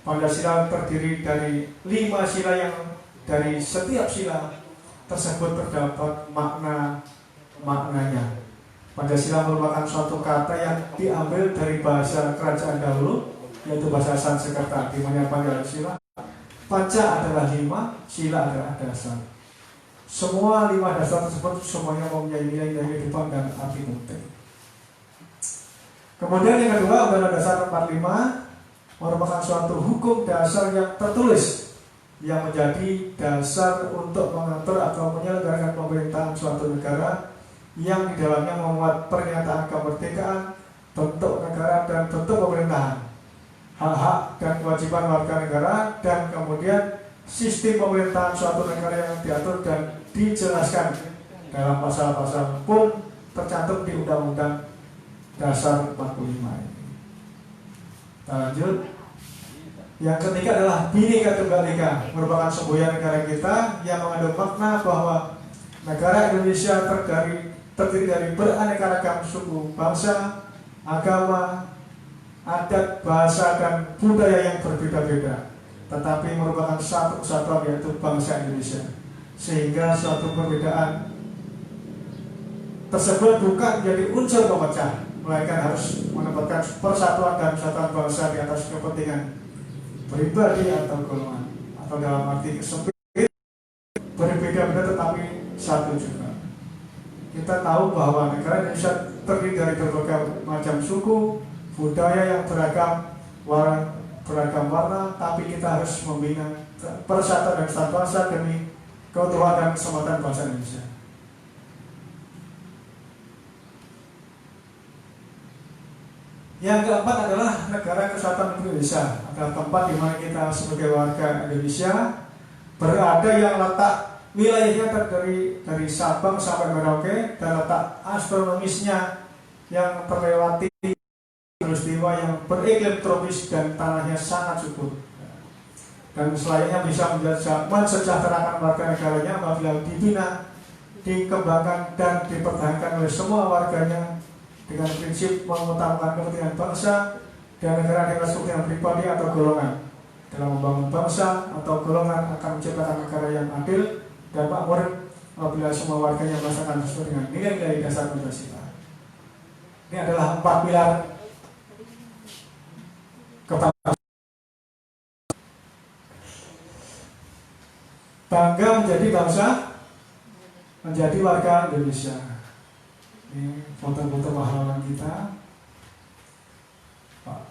Pancasila terdiri dari 5 sila yang dari setiap sila tersebut terdapat maknanya. Pancasila merupakan suatu kata yang diambil dari bahasa kerajaan dahulu, yaitu bahasa Sanskerta, di mana Pancasila Panca adalah 5, sila adalah dasar. Semua 5 dasar tersebut semuanya mempunyai nilai-nilai kehidupan dan arti penting. Kemudian yang kedua, Undang-Undang Dasar 45 merupakan suatu hukum dasar yang tertulis yang menjadi dasar untuk mengatur atau menyelenggarakan pemerintahan suatu negara, yang di dalamnya memuat pernyataan kemerdekaan, bentuk negara dan bentuk pemerintahan, hak-hak dan kewajiban warga negara, dan kemudian sistem pemerintahan suatu negara yang diatur dan dijelaskan dalam pasal-pasal pun tercantum di Undang-Undang Dasar 45 ini. Kita lanjut. Yang ketiga adalah Bhinneka Tunggal Ika, merupakan semboyan negara kita yang mengandung makna bahwa negara Indonesia terdiri dari beraneka ragam suku, bangsa, agama, adat, bahasa, dan budaya yang berbeda-beda, tetapi merupakan satu kesatuan, yaitu bangsa Indonesia. Sehingga suatu perbedaan tersebut bukan menjadi unsur pemecah, melainkan harus menempatkan persatuan dan kesatuan bangsa di atas kepentingan pribadi atau golongan, atau dalam arti sempit berbeda-beda tetapi satu juga. Kita tahu bahwa negara Indonesia terdiri dari berbagai macam suku, budaya yang beragam warna, tapi kita harus membina persatuan dan kesatuan bangsa demi keutuhan dan keselamatan bangsa Indonesia. Yang keempat adalah Negara Kesatuan Indonesia, adalah tempat di mana kita sebagai warga Indonesia berada, yang letak wilayahnya terdiri dari Sabang sampai Merauke, dan letak astronomisnya yang terlewati peristiwa yang beriklim tropis dan tanahnya sangat subur, dan selayaknya bisa mensejahterakan warga negaranya apabila dibina, dikembangkan, dan dipertahankan oleh semua warganya dengan prinsip mengutamakan kepentingan bangsa dan negara di atas kepentingan pribadi atau golongan. Dalam membangun bangsa atau golongan akan menciptakan negara yang adil dan makmur apabila semua warganya merasakan sesuai dengan nilai-nilai dasar Pancasila. Ini adalah 4 pilar kebangsaan. Bangga menjadi bangsa, menjadi warga Indonesia. Ini foto-foto pahlawan kita, Pak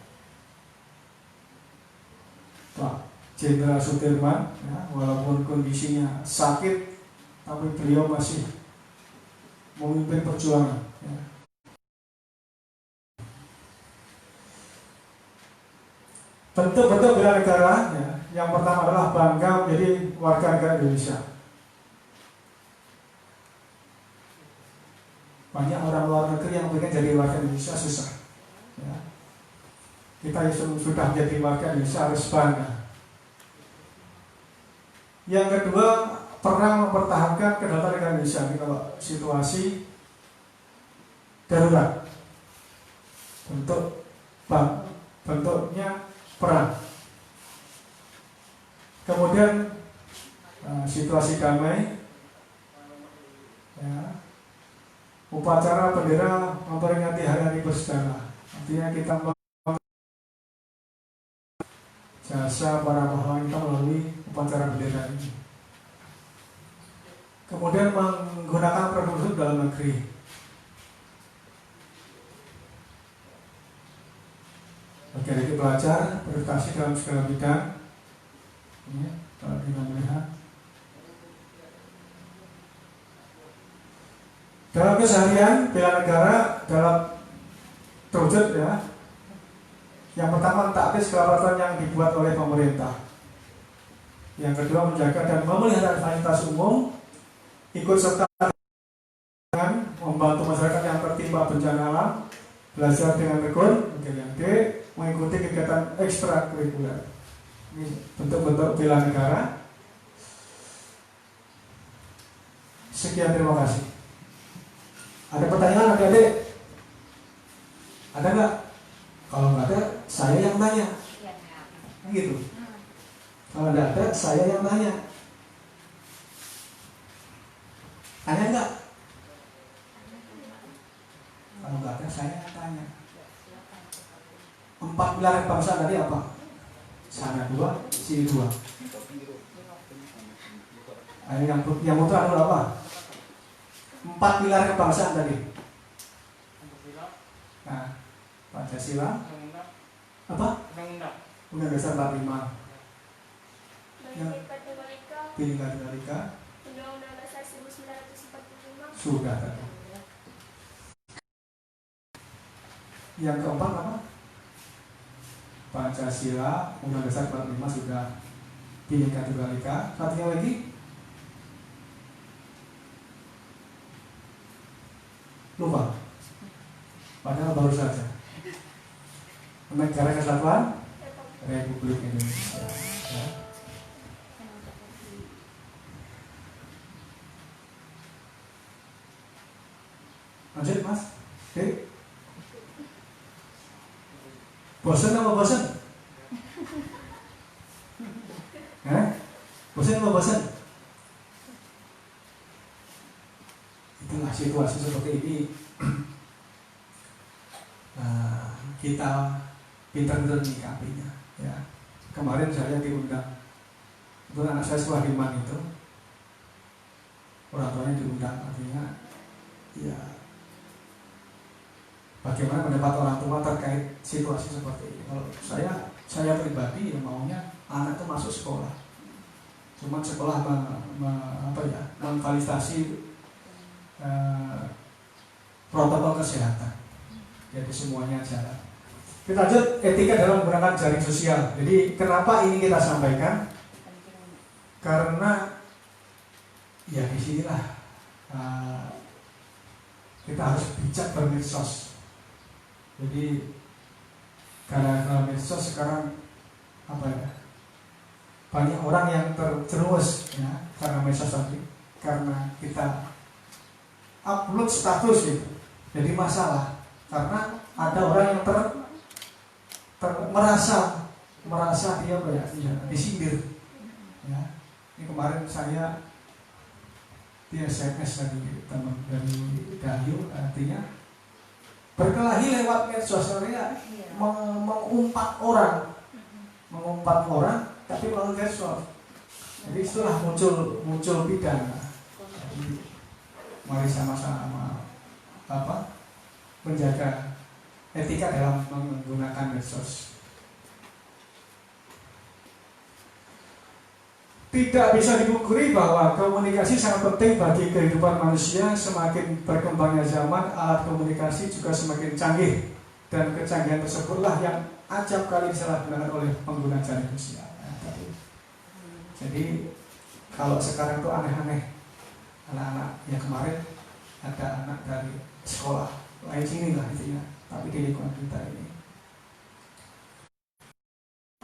Jenderal Sudirman, ya, walaupun kondisinya sakit, tapi beliau masih memimpin perjuangan. Ya. Bentuk-bentuk bela negara, ya, yang pertama adalah bangga menjadi warga negara Indonesia. Banyak orang luar negeri yang ingin jadi warga Indonesia susah. Ya. Kita yang sudah menjadi warga Indonesia harus bangga. Yang kedua, perang mempertahankan kedaulatan negara Indonesia. Ini kalau situasi darurat, bentuknya perang. Kemudian situasi damai, ya, upacara bendera memperingati hari-hari bersejarah. Artinya kita jasa para pahlawan kita melalui upacara bendera ini. Kemudian menggunakan produk dalam negeri. Bagi adik belajar, berprestasi dalam segala bidang. Ini kalau kita melihat dalam keseharian bela negara dalam terwujud, ya. Yang pertama, taati segala peraturan yang dibuat oleh pemerintah. Yang kedua, menjaga dan memelihara fasilitas umum, ikut serta dengan membantu masyarakat yang tertimpa bencana alam, belajar dengan tekun, yang D, mengikuti kegiatan ekstrakurikuler. Ini bentuk-bentuk bela negara. Sekian, terima kasih. Ada pertanyaan adik-adik? Ada nggak? Kalau nggak ada, saya yang nanya. Gitu. Kalau nggak ada, saya yang nanya. Tanya nggak? Kalau nggak ada, saya yang tanya. 4 pilar bangsa tadi apa? Sana 2, sini 2. Yang mutlak adalah apa? 4 pilar kebangsaan tadi. Nah, Pancasila, apa? Undang-Undang Dasar 45. Bhinneka Tunggal Ika. Undang-Undang Dasar 1945. Sudah tadi. Yang keempat apa? Pancasila, Undang-Undang Dasar 45 sudah, Bhinneka Tunggal Ika. Satunya lagi lupa. Padahal baru saja. Negara Kesatuan Republik Indonesia. Ya. Lanjut Mas. Oke. Bosan apa bosan? Bosan apa bosan? Itulah situasi seperti ini. Kita pintar-pintar menyikapinya. Ya. Kemarin saya diundang, itu anak saya sekolah di Man itu, orang tuanya diundang, artinya ya bagaimana pendapat orang tua terkait situasi seperti ini. Kalau saya pribadi yang maunya anak itu masuk sekolah, cuma sekolah memvalidasi protokol kesehatan, jadi semuanya jalan. Kita lanjut, etika dalam menggunakan jaring sosial. Jadi kenapa ini kita sampaikan? Karena ya disinilah kita harus bijak bermedsos. Jadi karena medsos sekarang banyak orang yang terjerumus ya karena medsos tadi, karena kita upload status itu jadi masalah karena ada orang yang merasa dia disindir ya. Ini kemarin saya di SMS dari teman dari Dayu, artinya berkelahi lewat medsos, artinya mengumpat orang tapi melalui medsos. Jadi itulah muncul pidana. Jadi, mari sama-sama menjaga etika dalam menggunakan medsos. Tidak bisa dipungkiri bahwa komunikasi sangat penting bagi kehidupan manusia. Semakin berkembangnya zaman, alat komunikasi juga semakin canggih, dan kecanggihan tersebutlah yang acap kali disalahgunakan oleh pengguna jaring sosial. Jadi kalau sekarang itu aneh-aneh, anak-anak yang kemarin ada anak dari sekolah lain sini lah intinya, tapi di lingkungan kita ini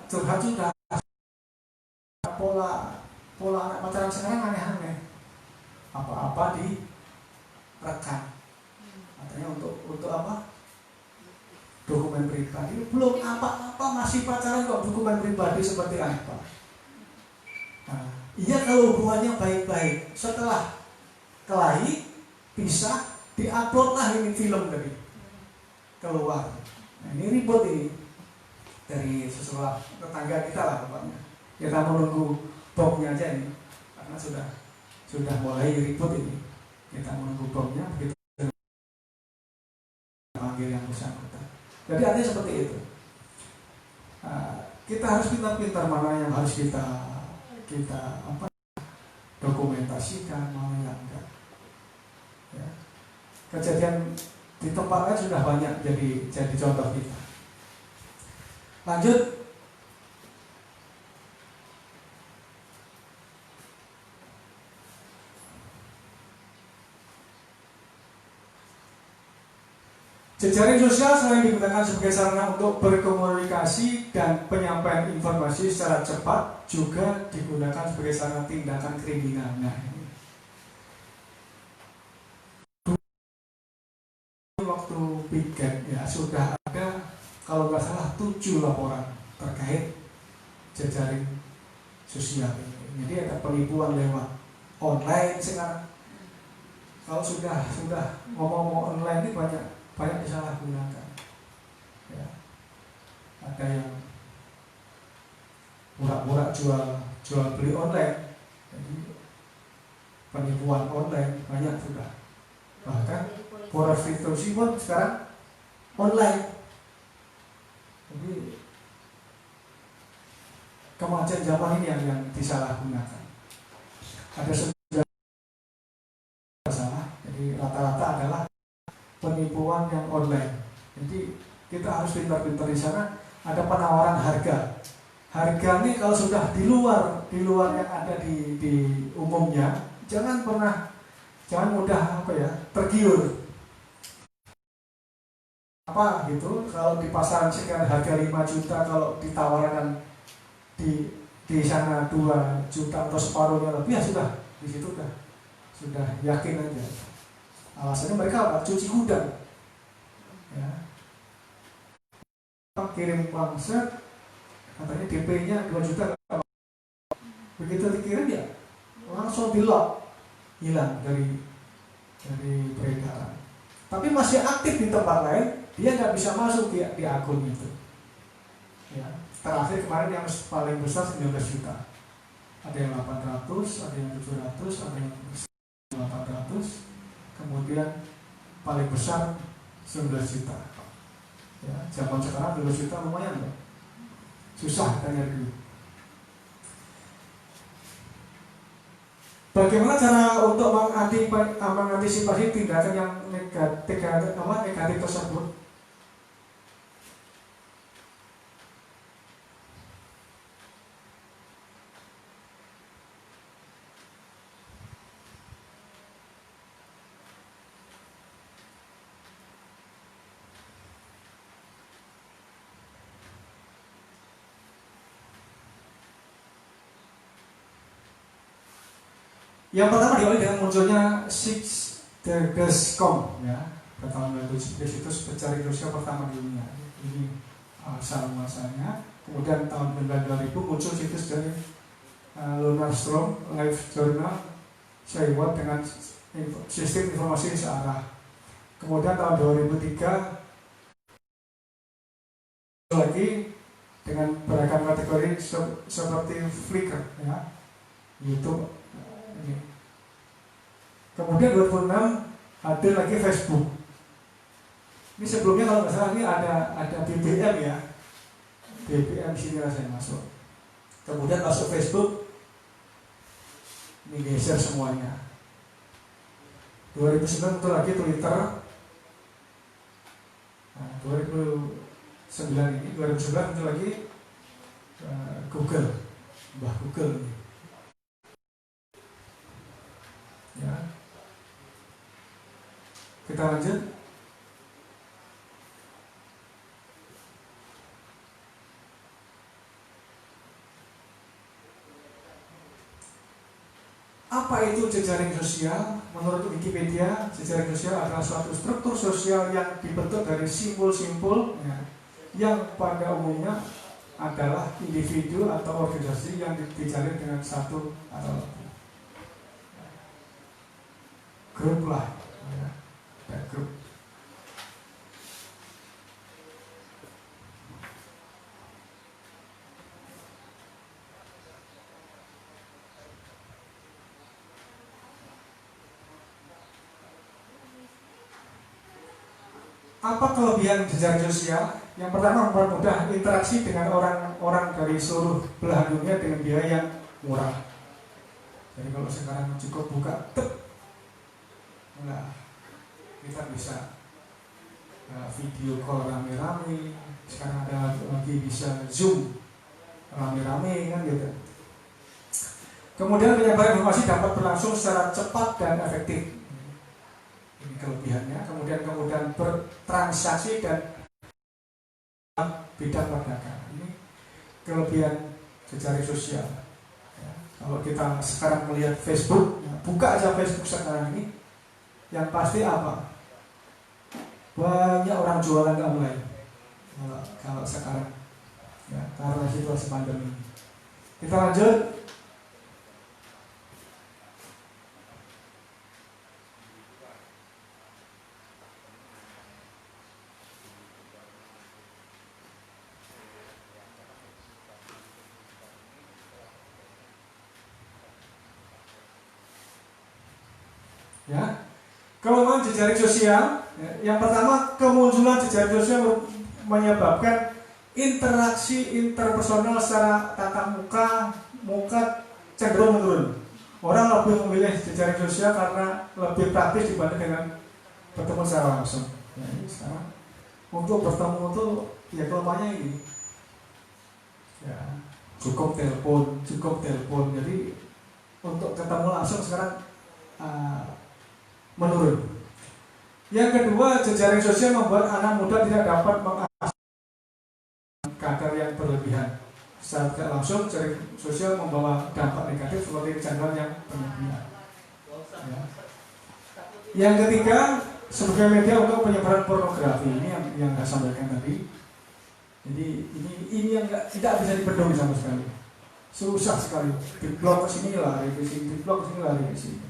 curhat juga. Pola anak pacaran sekarang aneh-aneh, apa-apa direkam, katanya untuk apa? Dokumen pribadi. Belum apa-apa masih pacaran kok dokumen pribadi seperti apa? Iya kalau hubungannya baik-baik, setelah kelahi pisah, diupload lah ini film tadi keluar. Nah, ini ribut ini dari sesuatu tetangga kita lah pokoknya. Kita menunggu bomnya aja ini, karena sudah mulai ribut ini. Kita menunggu bomnya, begitu panggil yang bersangkutan. Jadi artinya seperti itu. Kita harus pintar-pintar mana yang harus kita dokumentasikan, mana yang enggak. Ya. Kejadian di tempat lain sudah banyak jadi contoh kita. Lanjut. Jejaring sosial selain digunakan sebagai sarana untuk berkomunikasi dan penyampaian informasi secara cepat, juga digunakan sebagai sarana tindakan kriminal. Nah, waktu piket ya sudah ada kalau nggak salah 7 laporan terkait jejaring sosial ini. Jadi ada penipuan lewat online sekarang. Kalau sudah ngomong online ini banyak disalahgunakan. Ya. Ada yang pura-pura jual beli online, jadi penipuan online banyak sudah. Bahkan prostitusi pun sekarang online. Jadi kemajuan zaman ini yang disalahgunakan. Ada salah, jadi rata-rata adalah penipuan yang online. Jadi Kita harus pintar-pintar di sana. Ada penawaran harga. Harga ini kalau sudah di luar yang ada di umumnya, jangan mudah tergiur. Apa gitu? Kalau di pasaran sekian harga 5 juta, kalau ditawarkan di sana 2 juta atau separuhnya lebih, ya sudah di situ sudah yakin aja. Alasannya mereka apa? Cuci gudang. Ya. Kirim uang set, katanya DP-nya 2 juta. Begitu dikirim ya langsung di-lock, hilang dari peredaran. Tapi masih aktif di tempat lain, dia nggak bisa masuk di akun itu. Ya. Terakhir kemarin yang paling besar 19 juta. Ada yang 800, ada yang 700, ada yang 800. Kemudian paling besar 19 juta. Ya, zaman sekarang 12 juta lumayan loh. Susah tanya dulu. Bagaimana cara untuk mengantisipasi tindakan yang negatif tersebut? Yang pertama diawali dengan munculnya Six.com ya, pada tahun 2017 itu pencari sosial pertama di dunia. Ini asal muasalnya. Kemudian tahun 2000 muncul situs dari Lunar-Strom Life Journal Seiwat dengan sistem informasi searah. Kemudian tahun 2003 lagi dengan beragam kategori seperti Flickr ya, YouTube. Kemudian 2006 ada lagi Facebook. Ini sebelumnya kalau nggak salah ini ada BBM ya, BBM sini saya masuk. Kemudian masuk Facebook, ini geser semuanya. 2009 itu lagi Twitter. Nah, 2009 itu lagi Google, Google ini. Ya. Kita lanjut. Apa itu jejaring sosial? Menurut Wikipedia, jejaring sosial adalah suatu struktur sosial yang dibentuk dari simbol-simbol ya, yang pada umumnya adalah individu atau organisasi yang dijalin dengan satu atau lebih grup lah ya. Grup. Apa kelebihan jejaring sosial? Yang pertama, mempermudah interaksi dengan orang-orang dari seluruh belahan dunia dengan biaya yang murah. Jadi kalau sekarang cukup buka, kita bisa video call rame-rame. Sekarang ada lagi bisa Zoom rame-rame kan gitu. Kemudian penyebaran informasi dapat berlangsung secara cepat dan efektif. Ini kelebihannya. Kemudian bertransaksi dan bidang perdagangan. Ini kelebihan jejaring sosial. Ya, kalau kita sekarang melihat Facebook, ya, buka aja Facebook sekarang ini, yang pasti apa? Banyak orang jualan online. Kalau sekarang, ya, karena situasi pandemi. Kita lanjut. Ya, kelemahan jejaring sosial. Ya, yang pertama, kemunculan jejaring sosial menyebabkan interaksi interpersonal secara tatap muka cenderung menurun. Orang lebih memilih jejaring sosial karena lebih praktis dibanding dengan bertemu secara langsung. Ya, ini sekarang untuk bertemu tuh ya kelemahannya ini ya cukup telepon. Jadi untuk ketemu langsung sekarang menurun. Yang kedua, jejaring sosial membuat anak muda tidak dapat mengakses kadar yang berlebihan. Secara tidak langsung, jejaring sosial membawa dampak negatif seperti kecanduan yang berlebihan. Ya. Yang ketiga, sebagai media untuk penyebaran pornografi, ini yang saya sampaikan tadi. Jadi ini yang tidak bisa dibendung sama sekali. Susah sekali. Di blog kesini lari ke sini, di blog kesini lari ke sini.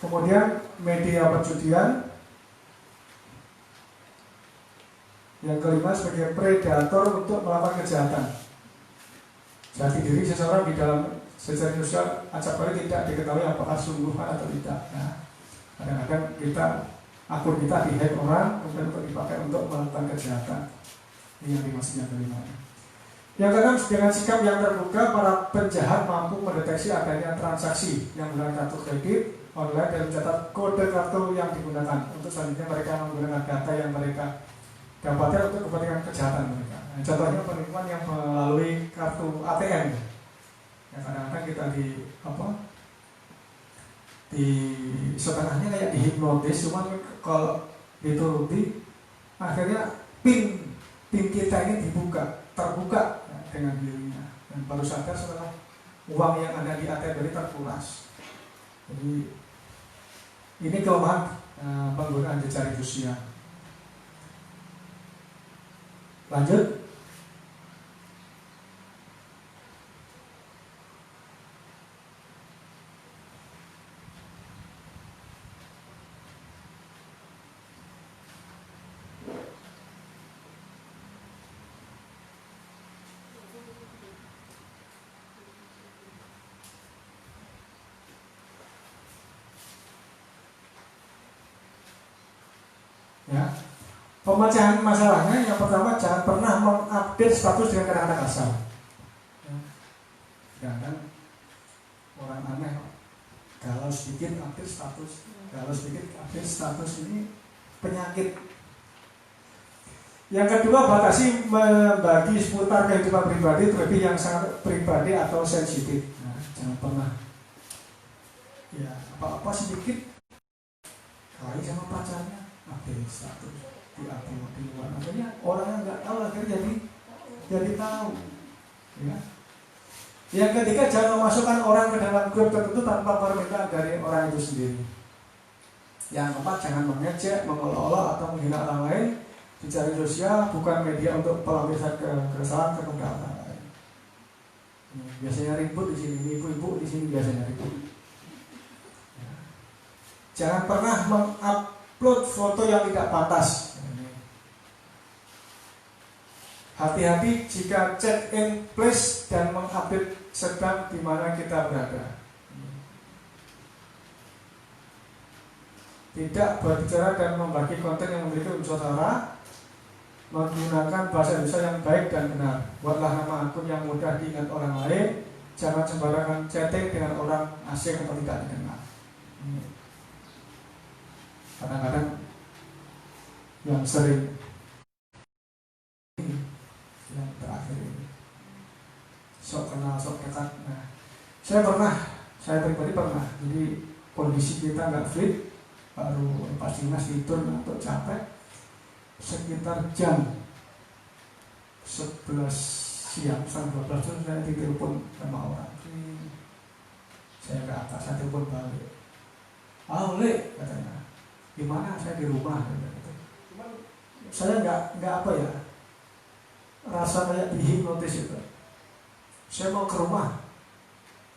Kemudian media perjudian. Yang kelima, sebagai predator untuk melakukan kejahatan. Jati diri seseorang di dalam jejaring sosial acapkali tidak diketahui apakah sungguhan atau tidak. Nah, kadang-kadang akun kita di-hack orang kemudian untuk dipakai untuk melakukan kejahatan. Ini yang dimaksud yang kelima. Yang keenam, dengan sikap yang terbuka, para penjahat mampu mendeteksi adanya transaksi yang menggunakan kartu kredit online dan mencatat kode kartu yang digunakan. Untuk selanjutnya mereka menggunakan data yang mereka dapatkan untuk kepentingan kejahatan mereka. Nah, contohnya penipuan yang melalui kartu ATM. Ya, kadang-kadang kita di setengahnya kayak dihipnotis, cuman kalau dituruti akhirnya pin kita ini terbuka dengan dirinya, dan baru sadar setelah uang yang ada di ATM ini terkuras. Jadi ini kelemahan penggunaan jejaring sosial. Lanjut. Ya. Pemecahan masalahnya yang pertama, jangan pernah mengupdate status dengan kata-kata kasar. Jangan orang aneh kalau sedikit update status, ini penyakit. Yang kedua, batasi membagi seputar kehidupan pribadi, terlebih yang sangat pribadi atau sensitif. Nah, jangan pernah ya apa-apa sedikit kali sama pacarnya update status di luar, akhirnya orang yang nggak tahu akhirnya jadi tahu. Ya. Yang ketiga, jangan memasukkan orang ke dalam grup tertentu tanpa permintaan dari orang itu sendiri. Yang keempat, jangan mengejek, mengelola atau menghina orang lain. Jejaring sosial bukan media untuk pelampiasan keresahan kepada orang lain. Biasanya ribut di sini, ibu-ibu di sini biasanya ribut. Ya. Jangan pernah mengupload foto yang tidak pantas. Hati-hati jika check in place dan mengupdate sedang di mana kita berada. Tidak berbicara dan membagi konten yang memiliki unsur sara. Menggunakan bahasa Indonesia yang baik dan benar. Buatlah nama akun yang mudah diingat orang lain. Jangan sembarangan chatting dengan orang asing atau tidak dikenal. Kadang-kadang yang sering yang terakhir ini sok kenal sok dekat. Nah, saya pribadi pernah, jadi kondisi kita nggak fit, baru lepas dinas tidur atau capek, sekitar jam 11 siang sampai 12 itu saya ditelepon sama orang. Saya ke atas, saya telepon balik. Lek, katanya, gimana? Saya di rumah. Cuman saya nggak apa ya, rasa kayak dihipnotis itu. Saya mau ke rumah.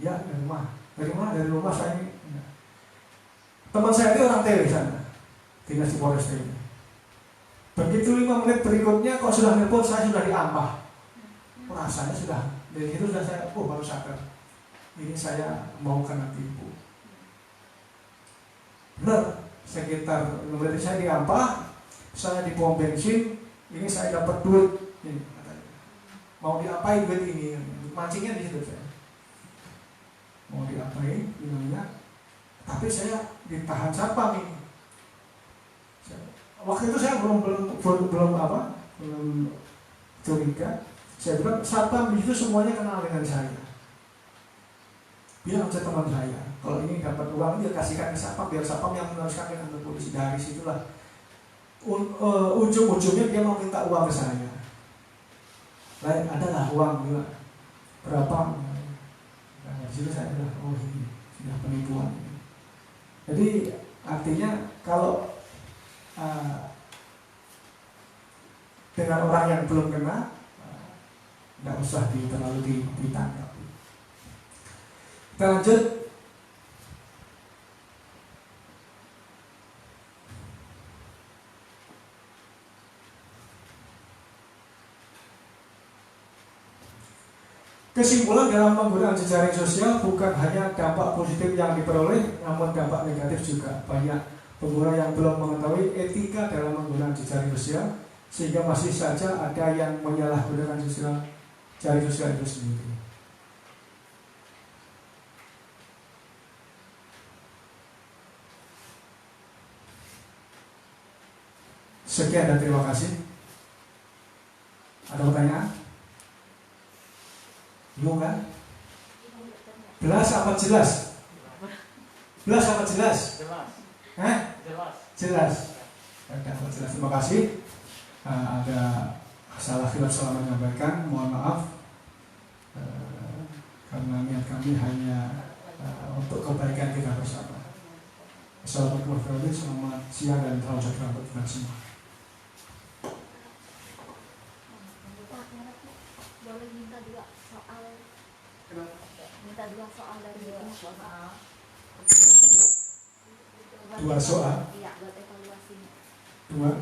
Ya, dari rumah. Dari mana? Dari rumah saya ini. Teman saya itu orang TW sana, dinas di Polres TW. Begitu 5 menit berikutnya kok sudah nelpon, saya sudah diampah. Rasanya sudah, dari situ sudah saya, baru sadar. Ini saya mau kena tipu. Benar, sekitar 5 menit saya diampah, saya di pom bensin, ini saya dapat duit. Ini katanya. Mau diapain duit ini? Mancingnya di situ saya. Mau diapain? Bilangnya. Tapi saya ditahan satpam ini. Waktu itu saya belum curiga. Saya bilang satpam itu semuanya kenal dengan saya. Bilang ke teman saya, kalau ini dapat uang dia kasihkan ke satpam, biar satpam yang meneruskan ke kantor polisi. Dari situlah ujung-ujungnya dia mau minta uang ke saya. Lain adalah uang juga berapa? Nah, situ saya bilang, oh ini sudah penipuan. Jadi artinya kalau dengan orang yang belum kena, nggak usah terlalu ditangkap. Kita lanjut. Kesimpulan dalam penggunaan jejaring sosial bukan hanya dampak positif yang diperoleh, namun dampak negatif juga. Banyak pengguna yang belum mengetahui etika dalam penggunaan jejaring sosial, sehingga masih saja ada yang menyalahgunakan jaring sosial itu sendiri. Sekian dan terima kasih. Ada pertanyaan? Bingung kan? Belas apa jelas? Belas apa jelas? Jelas. Jelas. Terima kasih. Ada salah khilaf salah menyampaikan, mohon maaf. Karena niat kami hanya untuk kebaikan kita bersama. Assalamualaikum warahmatullahi wabarakatuh. Selamat siang dan salam sejahtera untuk kita semua. Boleh minta dua soal dari Dua soal? Iya, buat evaluasi. Buat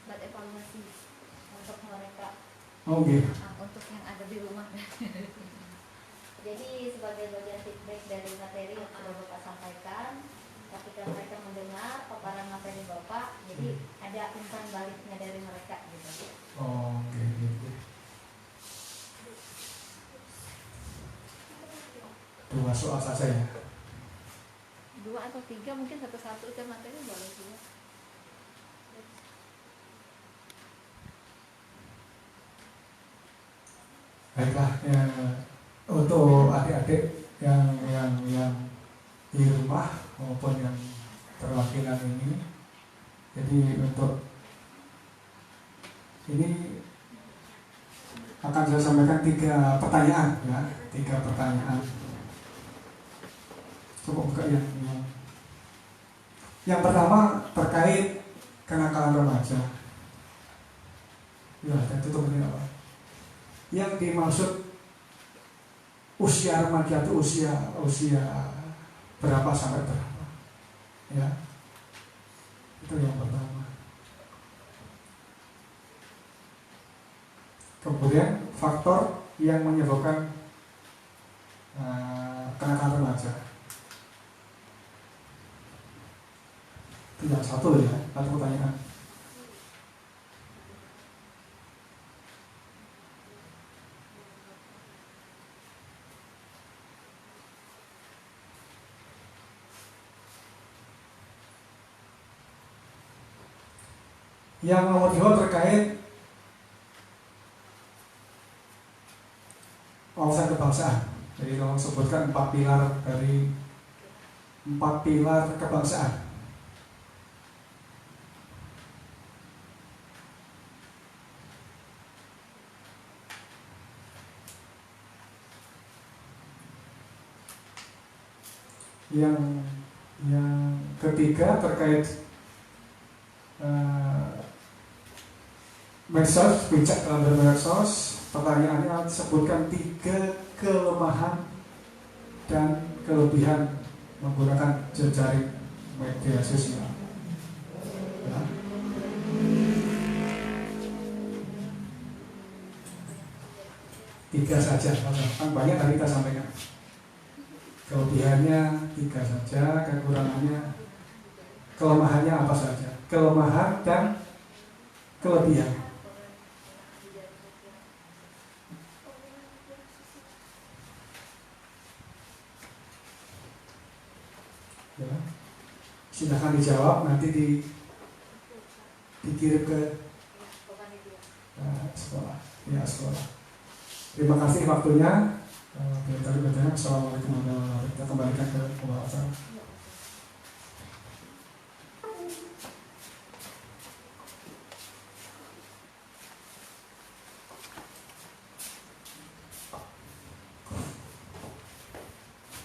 evaluasi untuk mereka. Oh, okay. Untuk yang ada di rumah. Jadi sebagai bagian feedback dari materi yang sudah Bapak sampaikan, ketika mereka mendengar paparan materi Bapak, jadi ada umpan baliknya dari mereka gitu. Oh, oke. Dua soal saja ya? 2 atau 3 mungkin satu-satu ke materi boleh juga. Baiklah, ya, untuk adik-adik yang di rumah maupun yang perwakilan ini, jadi untuk ini akan saya sampaikan 3 pertanyaan ya, 3 pertanyaan. Coba buka yang pertama terkait kenakalan remaja. Ya, dan tutup ini apa? Yang dimaksud usia remaja itu usia berapa sampai berapa? Ya, itu yang pertama. Kemudian faktor yang menyebabkan kenakalan remaja. Tidak satu ya, satu pertanyaan. Yang nomor 2 terkait wawasan kebangsaan. Jadi kalau sebutkan 4 pilar dari 4 pilar kebangsaan. Yang ketiga terkait medsos, bijak dalam bermedsos. Pertanyaannya sebutkan 3 kelemahan dan kelebihan menggunakan jejaring media sosial. Ya. Tiga saja, kan banyak tadi kita sampaikan. Kelebihannya 3 saja, kelemahannya apa saja? Kelemahan dan kelebihan. Ya. Silahkan dijawab nanti dikirim ke sekolah. Ya, sekolah. Terima kasih waktunya. Tadi katanya Assalamualaikum warahmatullahi wabarakatuh. Kita kembalikan ke pembahasan.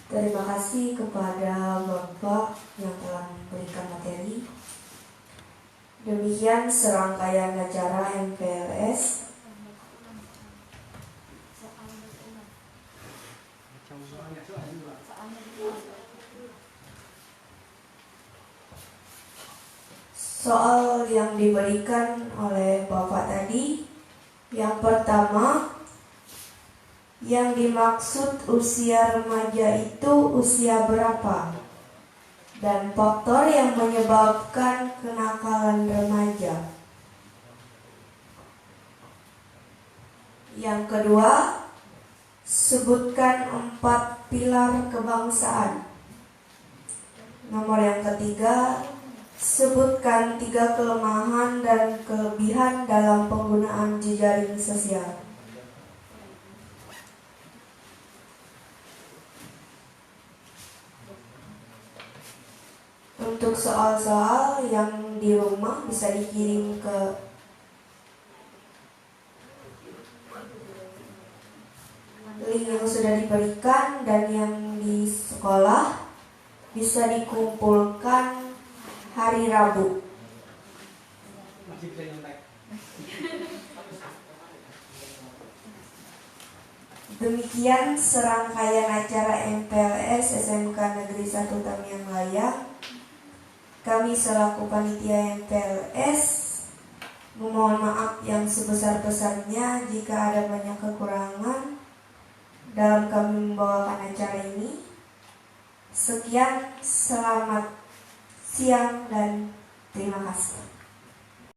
Terima kasih kepada Bapak yang telah memberikan materi. Demikian serangkaian acara MPLS soal yang diberikan oleh Bapak tadi. Yang pertama, yang dimaksud usia remaja itu usia berapa? Dan faktor yang menyebabkan kenakalan remaja. Yang kedua, sebutkan 4 pilar kebangsaan. Nomor yang ketiga, sebutkan 3 kelemahan dan kelebihan dalam penggunaan jejaring sosial. Untuk soal-soal yang di rumah bisa dikirim ke link yang sudah diberikan, dan yang di sekolah bisa dikumpulkan hari Rabu. Demikian serangkaian acara MPLS SMK Negeri 1 Tamiang Layang. Kami selaku panitia MPLS memohon maaf yang sebesar-besarnya jika ada banyak kekurangan dalam kami membawakan acara ini. Sekian, selamat siang dan terima kasih.